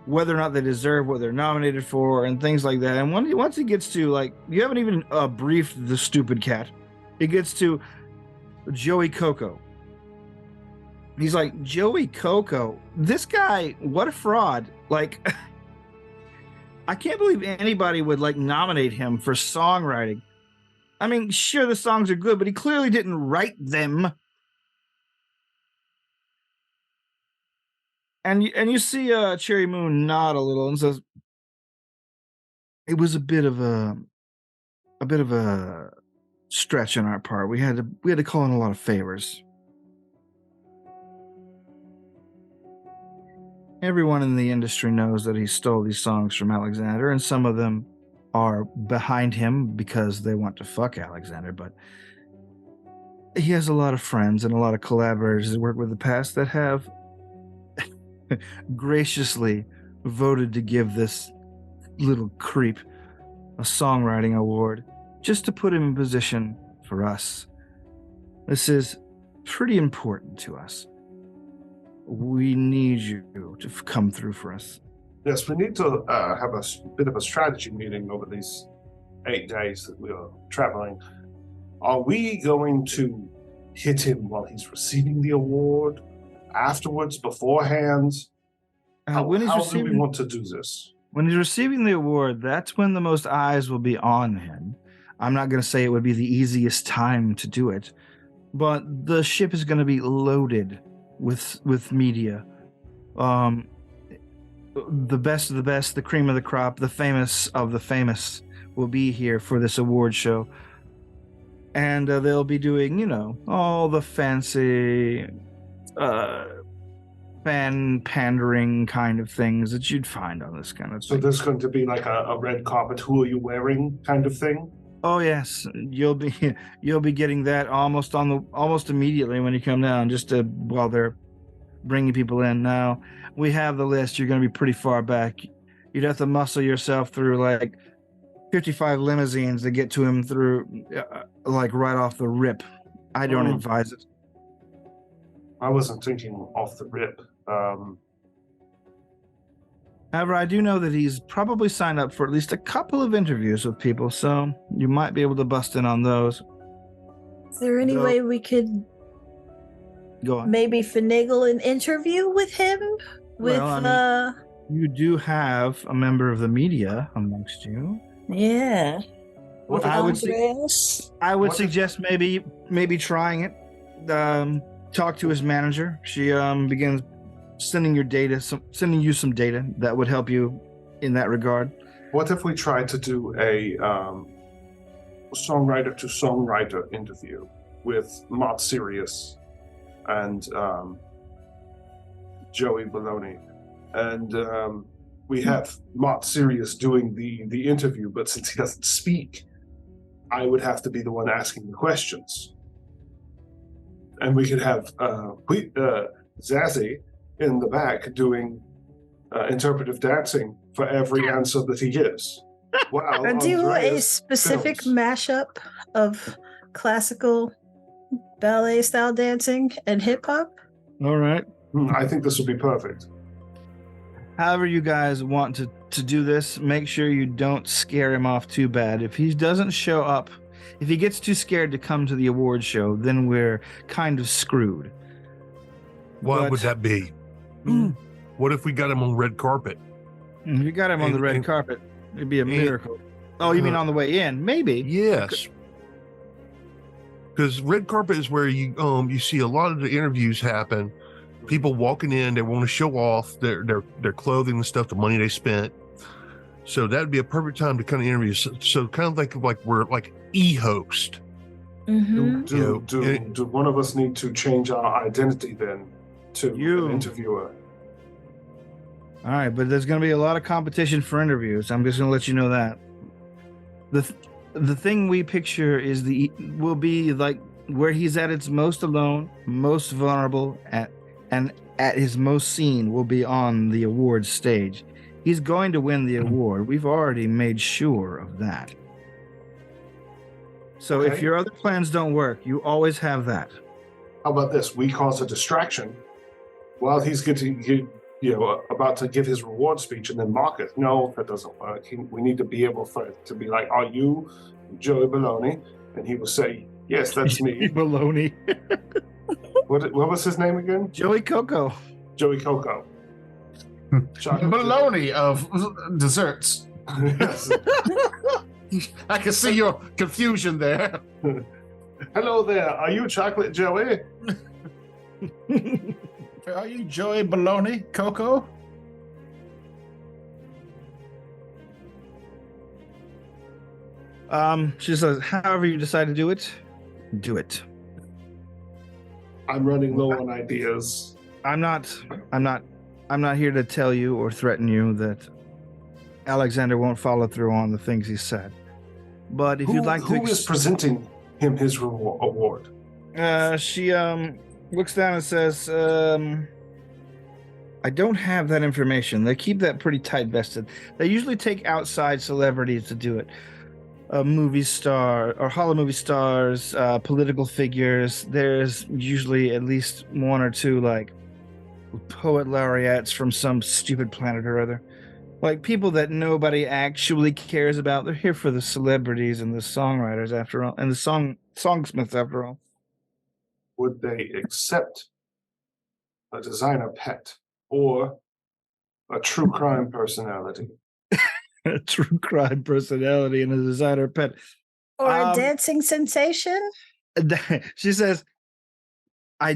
whether or not they deserve what they're nominated for and things like that. And once he gets to, like, you haven't even briefed the stupid cat, it gets to Joey Coco. He's like, Joey Coco, this guy, what a fraud. Like, I can't believe anybody would like nominate him for songwriting. I mean, sure, the songs are good, but he clearly didn't write them. And you see Cherry Moon nod a little and says, it was a bit of a stretch on our part. We had to call in a lot of favors. Everyone in the industry knows that he stole these songs from Alexander, and some of them are behind him because they want to fuck Alexander, but he has a lot of friends and a lot of collaborators he's worked with in the past that have graciously voted to give this little creep a songwriting award just to put him in position for us. This is pretty important to us. We need you to come through for us. Yes, we need to have a bit of a strategy meeting over these 8 days that we are traveling. Are we going to hit him while he's receiving the award, afterwards, beforehand? How do we want to do this? When he's receiving the award, that's when the most eyes will be on him. I'm not going to say it would be the easiest time to do it, but the ship is going to be loaded with media. The best of the best, the cream of the crop, the famous of the famous will be here for this award show. And they'll be doing, all the fancy fan pandering kind of things that you'd find on this kind of thing. So there's going to be like a red carpet, who are you wearing kind of thing? Oh yes, you'll be getting that almost immediately when you come down, while they're bringing people in. Now we have the list. You're going to be pretty far back. You'd have to muscle yourself through like 55 limousines to get to him through like right off the rip. I don't advise it. I wasn't thinking off the rip. However, I do know that he's probably signed up for at least a couple of interviews with people, so you might be able to bust in on those. Is there any way we could Go on. maybe finagle an interview with him? You do have a member of the media amongst you. Yeah. What I would Andreas? I would What suggest maybe trying it. Talk to his manager. She begins sending you some data that would help you in that regard. What if we try to do a songwriter to songwriter interview with Mott Sirius and Joey Baloney, and we have Mott Sirius doing the interview, but since he doesn't speak, I would have to be the one asking the questions, and we could have Zazzy in the back doing interpretive dancing for every answer that he gives. Wow! Do a specific mashup of classical ballet style dancing and hip hop. All right. I think this would be perfect. However you guys want to do this, make sure you don't scare him off too bad. If he doesn't show up, if he gets too scared to come to the award show, then we're kind of screwed. What would that be? What if we got him on red carpet? If you got him on the red carpet, it'd be a miracle. Oh, you mean on the way in? Maybe. Yes. Because red carpet is where you see a lot of the interviews happen. People walking in, they want to show off their clothing and stuff, the money they spent. So that would be a perfect time to kind of interview. So kind of like we're like e-host. Mm-hmm. Do one of us need to change our identity then to an interviewer? All right, but there's going to be a lot of competition for interviews. I'm just going to let you know that. The thing we picture will be like where he's at its most alone, most vulnerable, and at his most seen will be on the awards stage. He's going to win the award. We've already made sure of that. So if your other plans don't work, you always have that. How about this? We cause a distraction while he's about to give his reward speech, and then Marcus, no, that doesn't work. We need to be able to be like, are you Joey Baloney? And he will say, yes, that's me. Baloney. What was his name again? Joey Coco. Joey Coco. Baloney of desserts. Yes. I can see your confusion there. Hello there. Are you Chocolate Joey? Are you Joey Baloney, Coco? She says, however you decide to do it, do it. I'm running low on ideas. I'm not here to tell you or threaten you that Alexander won't follow through on the things he said. But if you'd like to... Who is presenting him his award? She looks down and says, I don't have that information. They keep that pretty tight vested. They usually take outside celebrities to do it. Movie star or Hollywood movie stars, political figures. There's usually at least one or two like poet laureates from some stupid planet or other. Like people that nobody actually cares about. They're here for the celebrities and the songwriters after all, and the songsmiths after all. Would they accept a designer pet or a true crime personality? A true crime personality and a designer pet. Or a dancing sensation? She says, I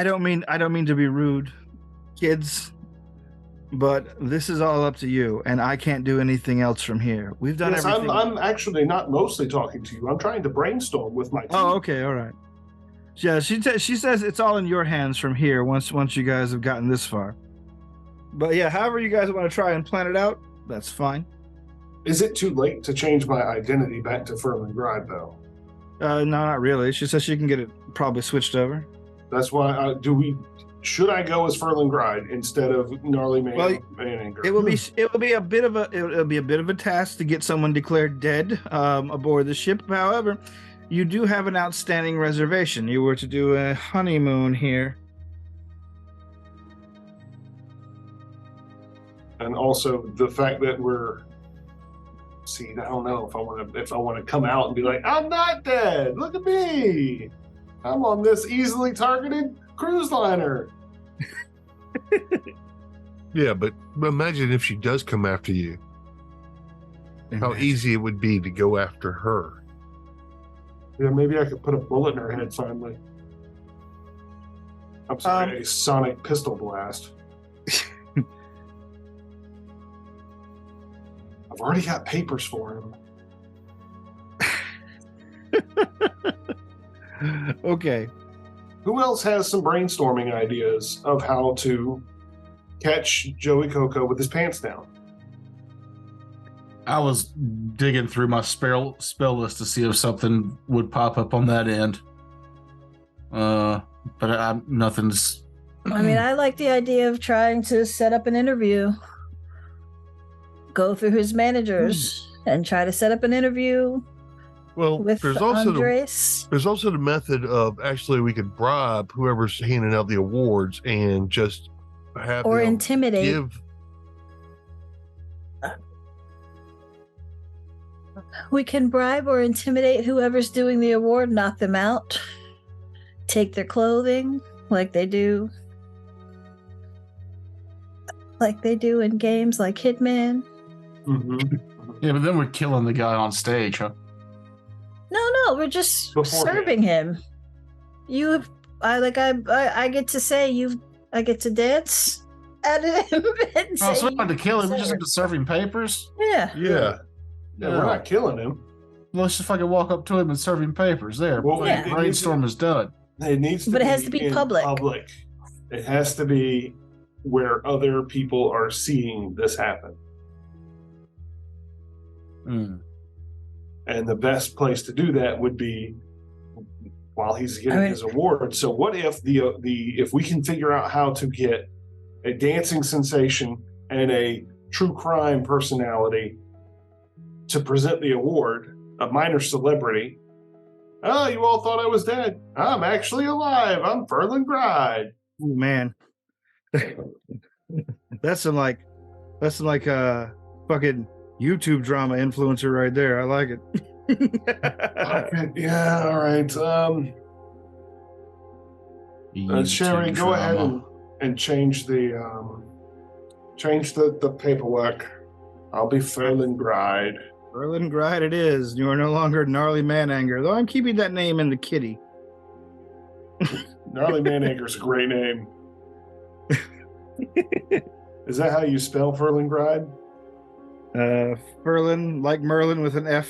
don't mean to be rude, kids, but this is all up to you, and I can't do anything else from here. We've done everything. I'm actually not mostly talking to you. I'm trying to brainstorm with my team. Oh, okay, all right. Yeah, she says it's all in your hands from here once you guys have gotten this far. But yeah, however you guys want to try and plan it out, that's fine. Is it too late to change my identity back to Firm and Gride, though? No, not really. She says she can get it probably switched over. That's why. should I go as Ferlingride instead of Gnarly Mananger? It will be a bit of a task to get someone declared dead aboard the ship. However, you do have an outstanding reservation. You were to do a honeymoon here. And also the fact that I don't know if I want to come out and be like, I'm not dead. Look at me. I'm on this easily targeted cruise liner. Yeah, but imagine if she does come after you. How easy it would be to go after her. Yeah, maybe I could put a bullet in her head finally. I'm sorry, a sonic pistol blast. I've already got papers for him. Okay. Who else has some brainstorming ideas of how to catch Joey Coco with his pants down? I was digging through my spell list to see if something would pop up on that end. But nothing's. I mean, I like the idea of trying to set up an interview. Go through his managers and try to set up an interview. Well, with there's also Andres. there's also the method of actually we could bribe whoever's handing out the awards and just have Or them intimidate. give. We can bribe or intimidate whoever's doing the award, knock them out, take their clothing like they do in games like Hitman. Mm-hmm. Yeah, but then we're killing the guy on stage, huh? No, we're just Beforehand. serving him. I get to say I get to dance at him and Oh, say so we don't have to kill him. We just sir. have to serve him papers. Yeah. Yeah. Yeah, we're not killing him. Let's just fucking walk up to him and serve him papers. There, Well, Yeah. the brainstorm is done. It needs to But be it has to be in public. It has to be where other people are seeing this happen. Mm. And the best place to do that would be while he's getting his award. So what if if we can figure out how to get a dancing sensation and a true crime personality to present the award, a minor celebrity. Oh, you all thought I was dead. I'm actually alive. I'm Ferlin Gride. Oh, man. That's some fucking YouTube drama influencer right there. I like it. Okay, yeah, all right. Sherry, go ahead and change the paperwork. I'll be Ferlin Gride. Ferlin Gride it is. You are no longer Gnarly Mananger, though I'm keeping that name in the kitty. Gnarly Mananger's a great name. Is that how you spell Ferlin Gride? Ferlin, like Merlin with an F.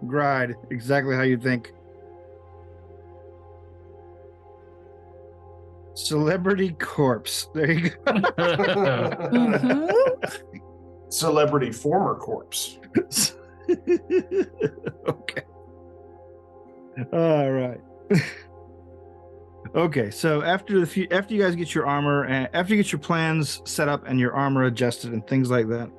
Gride, exactly how you think. Celebrity corpse. There you go. Mhm. Celebrity former corpse. Okay. All right. Okay, so after you guys get your armor and after you get your plans set up and your armor adjusted and things like that,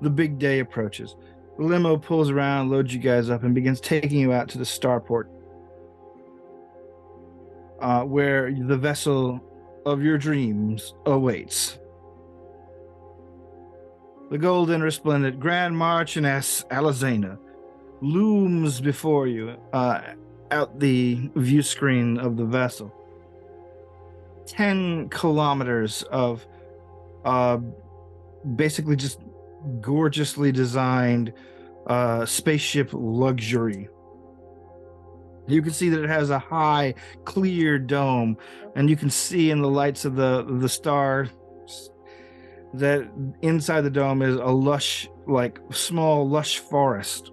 the big day approaches. The limo pulls around, loads you guys up, and begins taking you out to the starport, where the vessel of your dreams awaits. The golden, resplendent Grand Marchioness Alizana looms before you out the view screen of the vessel. 10 kilometers of basically just gorgeously designed spaceship luxury. You can see that it has a high, clear dome, and you can see in the lights of the stars that inside the dome is a lush, small, lush forest.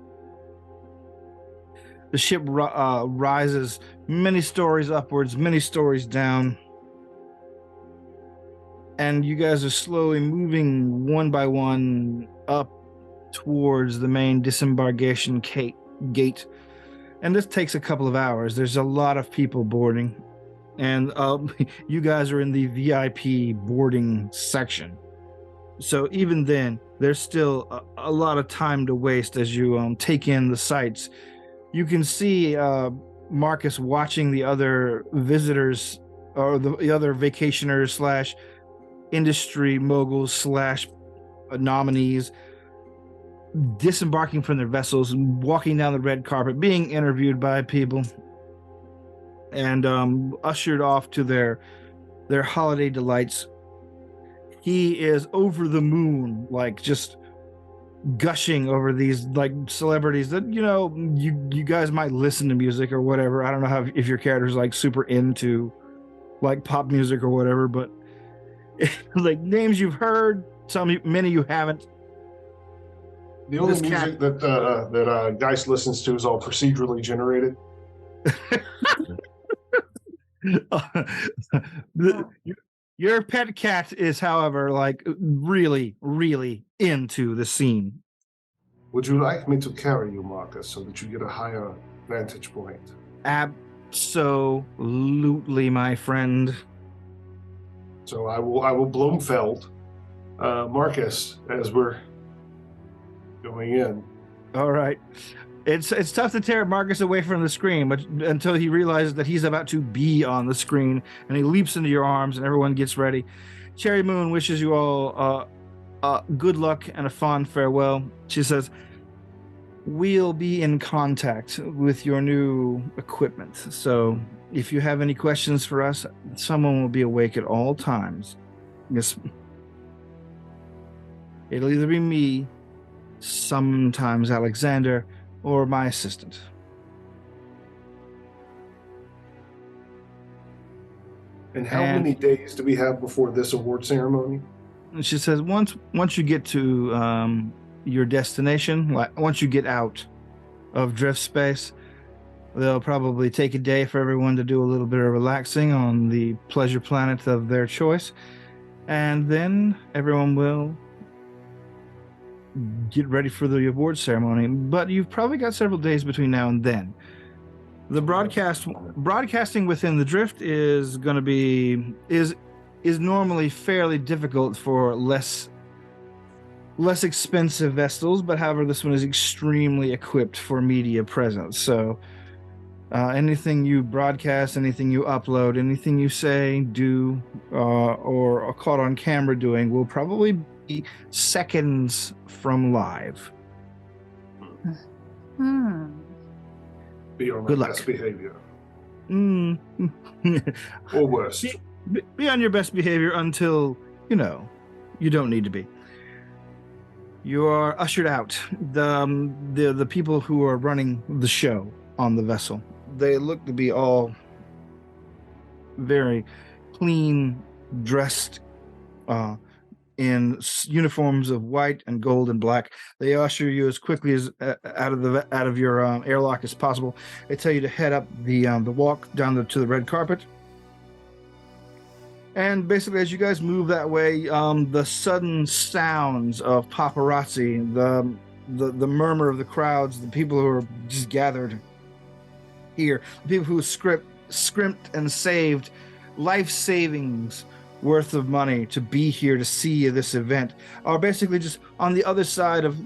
The ship rises many stories upwards, many stories down. And you guys are slowly moving one by one up towards the main disembarkation gate And this takes a couple of hours. There's a lot of people boarding, and you guys are in the VIP boarding section. So even then, there's still a lot of time to waste as you take in the sights. You can see Marcus watching the other visitors or the other vacationers / industry moguls / nominees disembarking from their vessels and walking down the red carpet, being interviewed by people, and ushered off to their holiday delights. He is over the moon, like just gushing over these like celebrities that you guys might listen to music or whatever. I don't know if your character's like super into like pop music or whatever, but like names you've heard, many you haven't. The only music that Geist listens to is all procedurally generated. Your pet cat is, however, like really, really into the scene. Would you like me to carry you, Marcus, so that you get a higher vantage point? Absolutely, my friend. So I will Blomfeld Marcus as we're going in. All right. It's tough to tear Marcus away from the screen, but until he realizes that he's about to be on the screen, and he leaps into your arms, and everyone gets ready. Cherry Moon wishes you all good luck and a fond farewell. She says, "We'll be in contact with your new equipment. So if you have any questions for us, someone will be awake at all times. Yes, it'll either be me, sometimes Alexander, or my assistant." And how many days do we have before this award ceremony? And she says, once you get to your destination, like once you get out of drift space, they'll probably take a day for everyone to do a little bit of relaxing on the pleasure planet of their choice, and then everyone will get ready for the award ceremony. But you've probably got several days between now and then. The broadcasting within the drift is going to be is normally fairly difficult for less expensive vessels, but however, this one is extremely equipped for media presence. So anything you broadcast, anything you upload, anything you say, do, or are caught on camera doing will probably be seconds from live. Be on Good my luck. best behavior. Or worse. Be on your best behavior until, you don't need to be. You are ushered out. The people who are running the show on the vessel, they look to be all very clean, dressed, in uniforms of white and gold and black. They usher you as quickly as out of your airlock as possible. They tell you to head up the walk down to the red carpet. And basically, as you guys move that way, the sudden sounds of paparazzi, the murmur of the crowds, the people who are just gathered here, the people who scrimped and saved life savings worth of money to be here to see this event, are basically just on the other side of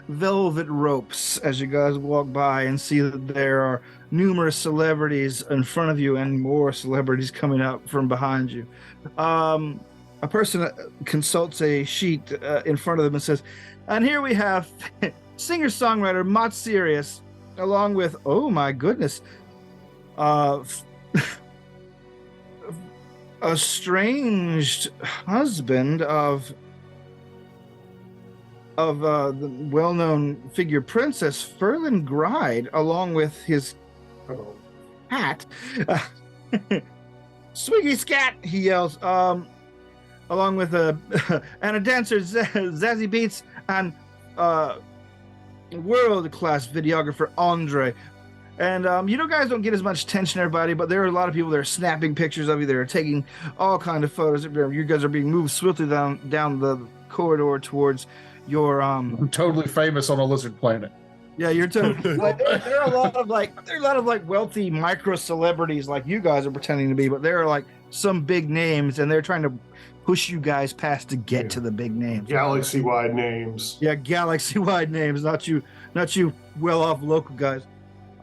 velvet ropes as you guys walk by and see that there are numerous celebrities in front of you and more celebrities coming up from behind you. A person consults a sheet in front of them and says, "And here we have singer-songwriter Mott Sirius, along with, oh my goodness, estranged husband of the well-known figure Princess Ferlin Gride, along with his hat, Swiggy Scat," he yells, along with and a dancer Zazzy Beats, and world-class videographer Andre. And guys don't get as much attention, everybody, but there are a lot of people that are snapping pictures of you. They're taking all kind of photos. You guys are being moved swiftly down the corridor towards your I'm totally famous on a lizard planet. Yeah, you're totally like there are a lot of like wealthy micro celebrities like you guys are pretending to be, but there are like some big names and they're trying to push you guys past to get to the big names. Galaxy-wide names. Yeah, galaxy-wide names, not you well-off local guys.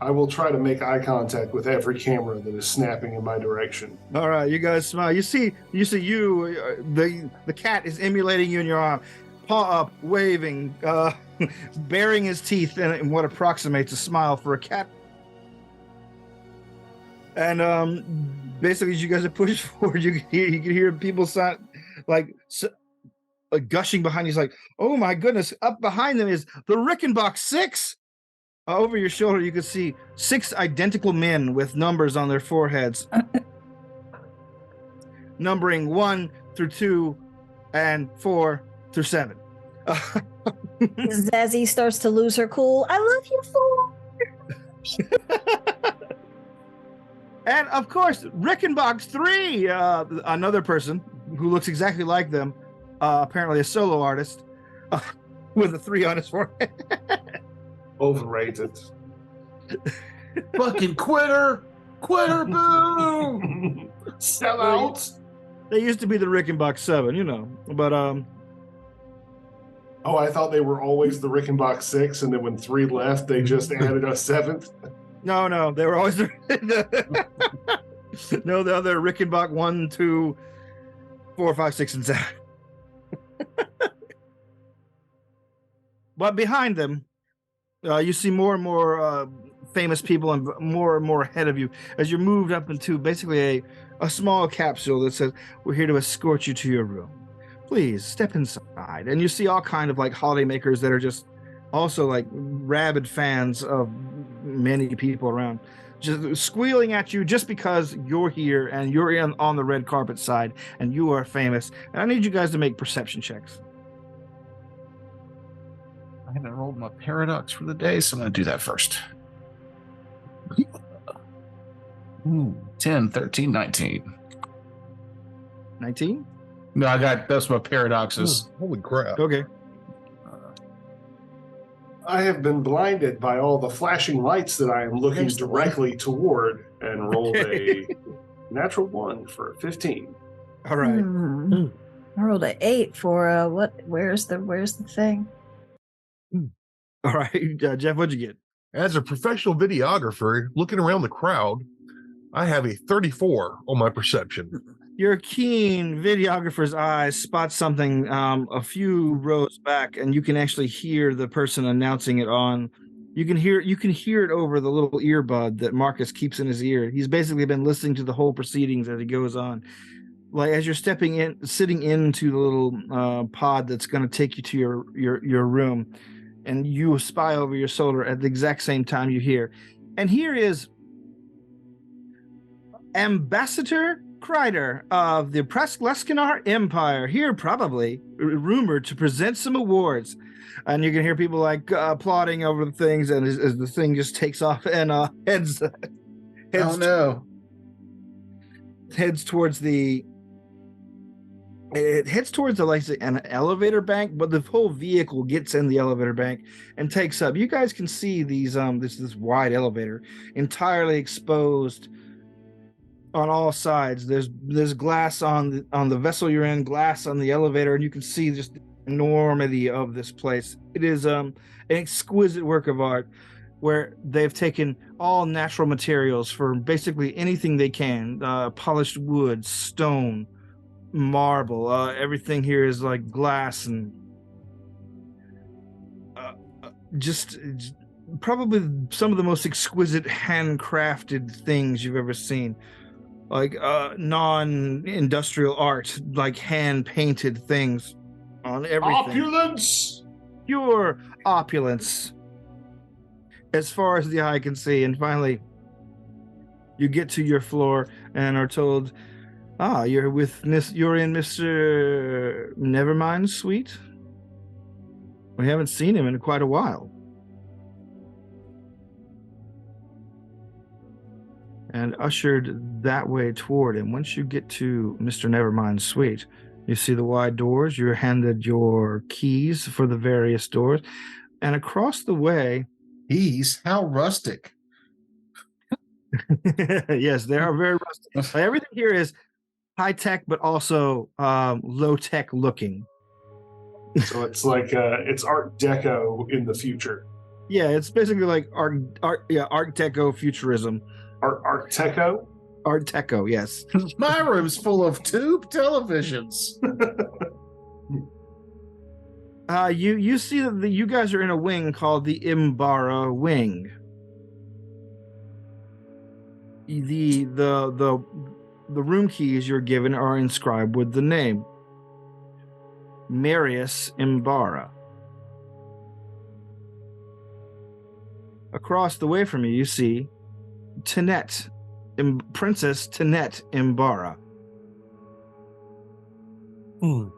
I will try to make eye contact with every camera that is snapping in my direction. All right, you guys smile. You see the cat is emulating you in your arm, paw up, waving, baring his teeth in what approximates a smile for a cat. And basically, as you guys are pushed forward, you can hear people sound like gushing behind you. He's like, "Oh my goodness!" Up behind them is the Rickenbach 6. Over your shoulder, you can see 6 identical men with numbers on their foreheads, numbering 1 through 2 and 4 through 7. Zazzy starts to lose her cool. I love you, fool. And of course, Rickenbach 3, another person who looks exactly like them, apparently a solo artist, with a 3 on his forehead. Overrated. Fucking quitter, boo, Sellouts. They used to be the Rickenbach 7, you know, but Oh, I thought they were always the Rickenbach 6, and then when 3 left, they just added a 7th. no, they were always no, the other Rickenbach 1, 2, 4, 5, 6, and 7. But behind them, you see more and more famous people and more ahead of you as you're moved up into basically a small capsule that says, "We're here to escort you to your room. Please step inside." And you see all kind of like holidaymakers that are just also like rabid fans of many people around, just squealing at you just because you're here and you're on the red carpet side and you are famous. And I need you guys to make perception checks. I haven't rolled my paradox for the day, so I'm going to do that first. 10, 13, 19. 19? No, that's my paradoxes. Holy crap. Okay. I have been blinded by all the flashing lights that I am looking directly toward, and rolled a natural 1 for 15. All right. I rolled an 8 for what? Where's the thing? All right. Jeff, what'd you get? As a professional videographer, looking around the crowd, I have a 34 on my perception. Your keen videographer's eyes spot something a few rows back, and you can actually hear the person announcing it on. You can hear it over the little earbud that Marcus keeps in his ear. He's basically been listening to the whole proceedings as it goes on. Like as you're sitting into the little pod that's going to take you to your room, and you spy over your shoulder at the exact same time you hear. And here is Ambassador Kreider of the Presleskinar Empire, here probably rumored to present some awards. And you can hear people like applauding over the things, and as the thing just takes off and heads Oh no. heads towards the like an elevator bank, but the whole vehicle gets in the elevator bank and takes up. You guys can see these this wide elevator entirely exposed on all sides. There's glass on the vessel you're in, glass on the elevator, and you can see just the enormity of this place. It is an exquisite work of art where they've taken all natural materials for basically anything they can, polished wood, stone, marble. Everything here is like glass and just probably some of the most exquisite handcrafted things you've ever seen. Like non-industrial art, like hand-painted things on everything. Opulence! Pure opulence, as far as the eye can see. And finally, you get to your floor and are told, you're in Mr. Nevermind's suite? We haven't seen him in quite a while. And ushered that way toward him. Once you get to Mr. Nevermind's suite, you see the wide doors. You're handed your keys for the various doors. And across the way Keys? How rustic. Yes, they are very rustic. Everything here is high tech, but also low tech looking. So it's like it's Art Deco in the future. Yeah, it's basically like Art Deco futurism. Art Deco? Art Deco, yes. My room's full of tube televisions. You see that you guys are in a wing called the Imbara Wing. The room keys you're given are inscribed with the name Marius Imbara. Across the way from you, you see Princess Tanette Imbara.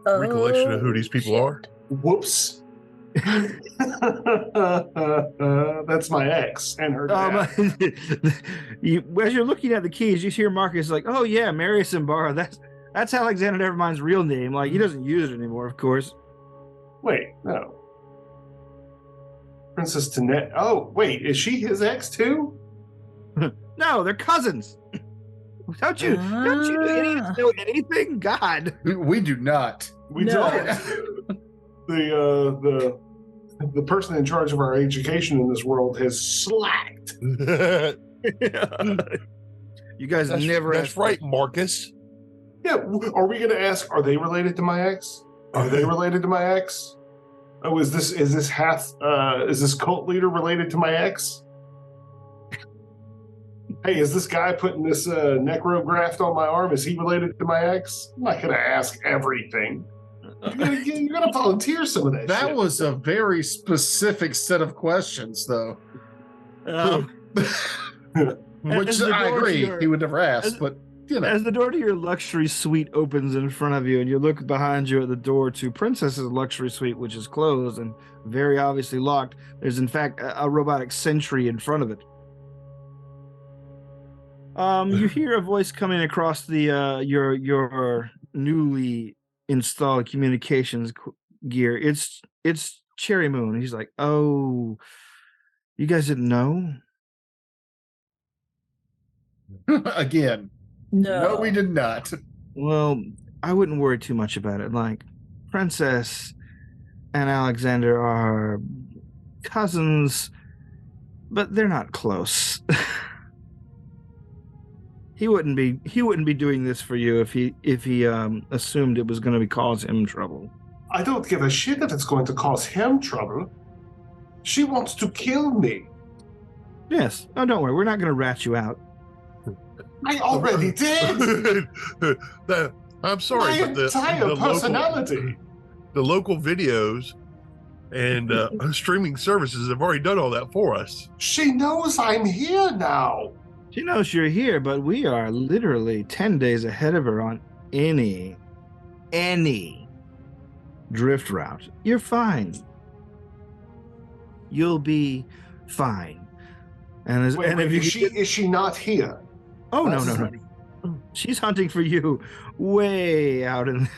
Recollection of who these people are. Whoops. That's my ex and her dad. As you're looking at the keys, you hear Marcus like, "Oh yeah, Marius Imbara. That's Alexander Nevermind's real name. Like he doesn't use it anymore, of course." Wait, no. Princess Tanette. Oh, wait, is she his ex too? No, they're cousins. Don't you idiots know anything? God, We do not. We No. don't. The person in charge of our education in this world has slacked. you guys never. That's right, Marcus. Yeah, are we going to ask? Are they related to my ex? Are they related to my ex? Oh, is this cult leader related to my ex? Hey, is this guy putting this necrograft on my arm? Is he related to my ex? I'm not going to ask everything. You're gonna volunteer some of that. That shit. was a very specific set of questions, though. Which As the I door to agree your- he would never ask, but you know. As the door to your luxury suite opens in front of you, and you look behind you at the door to Princess's luxury suite, which is closed and very obviously locked, there's in fact a robotic sentry in front of it. You hear a voice coming across the your newly installed communications gear. It's Cherry Moon. He's like, "Oh, you guys didn't know?" Again, No. no, we did not. Well, I wouldn't worry too much about it. Like, Princess and Alexander are cousins, but they're not close. He wouldn't be doing this for you if he assumed it was going to cause him trouble. I don't give a shit if it's going to cause him trouble. She wants to kill me. Yes. Oh, don't worry. We're not going to rat you out. I already did. I'm sorry, My but the entire personality. the local videos and streaming services have already done all that for us. She knows I'm here now. She knows you're here, but we are literally 10 days ahead of her on any drift route. You're fine. You'll be fine. And Wait, is she not here? Oh no. She's hunting for you way out in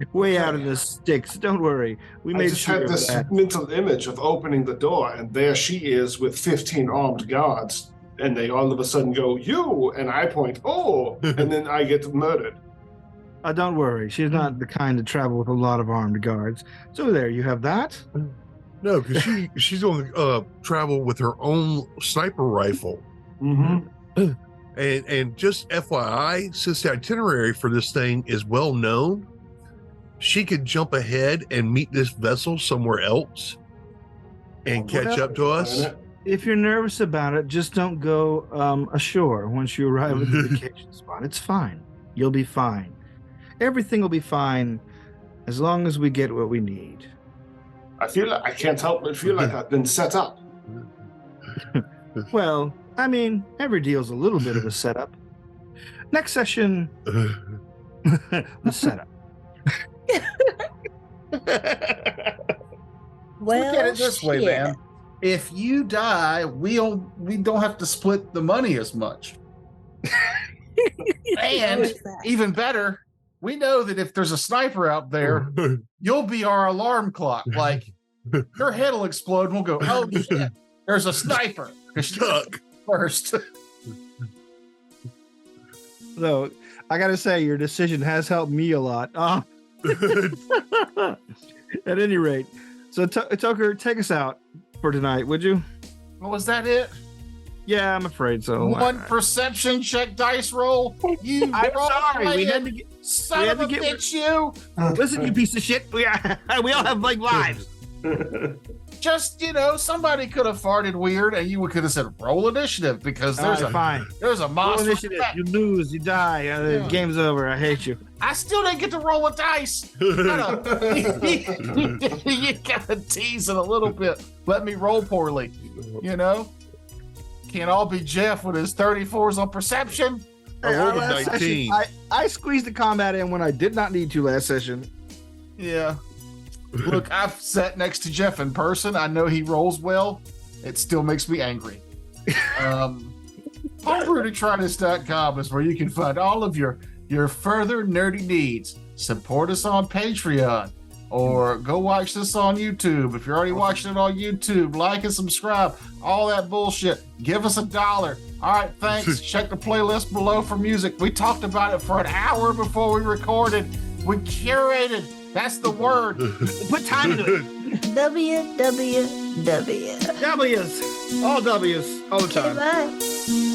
the sticks. Don't worry. We I made just sure had of this that. mental image of opening the door, and there she is with 15 armed guards, and they all of a sudden go, "You," and I point, "Oh," and then I get murdered. Don't worry. She's not the kind to travel with a lot of armed guards. So there, you have that. No, because she's going to travel with her own sniper rifle. Mm-hmm. And just FYI, since the itinerary for this thing is well known, she could jump ahead and meet this vessel somewhere else and catch up to us. If you're nervous about it, just don't go ashore once you arrive at the vacation spot. It's fine. You'll be fine. Everything will be fine as long as we get what we need. I feel like I can't help but feel like I've been set up. Well, I mean, every deal's a little bit of a setup. Next session, the setup. Well, Look at it this way, shit. man. If you die, we don't have to split the money as much. And even better, we know that if there's a sniper out there, you'll be our alarm clock. Like your head will explode and we'll go, "Oh shit, There's a sniper. Stuck. First. So I gotta say, your decision has helped me a lot. At any rate, so Tucker, take us out for tonight, would you? What was that? It? Yeah, I'm afraid so. One perception check dice roll. You I'm sorry. We had role-playing to son we had of a to get- bitch, you. listen, you piece of shit. We all have like lives. Just, somebody could have farted weird and you could have said roll initiative because there's fine. there's a Roll monster. initiative. You lose. You die. The game's over. I hate you. I still didn't get to roll a dice. You gotta tease it a little bit. Let me roll poorly. Can't all be Jeff with his 34s on perception. I rolled a Last 19. session, I squeezed the combat in when I did not need to last session. Yeah. Look, I've sat next to Jeff in person. I know he rolls well. It still makes me angry. HomebrewToTryThis.com is where you can find all of your further nerdy needs. Support us on Patreon or go watch this on YouTube. If you're already watching it on YouTube, like and subscribe, all that bullshit. Give us $1. All right, thanks. Check the playlist below for music. We talked about it for an hour before we recorded. We curated. That's the word. Put time into it. www. W's. All W's. All the time. Bye.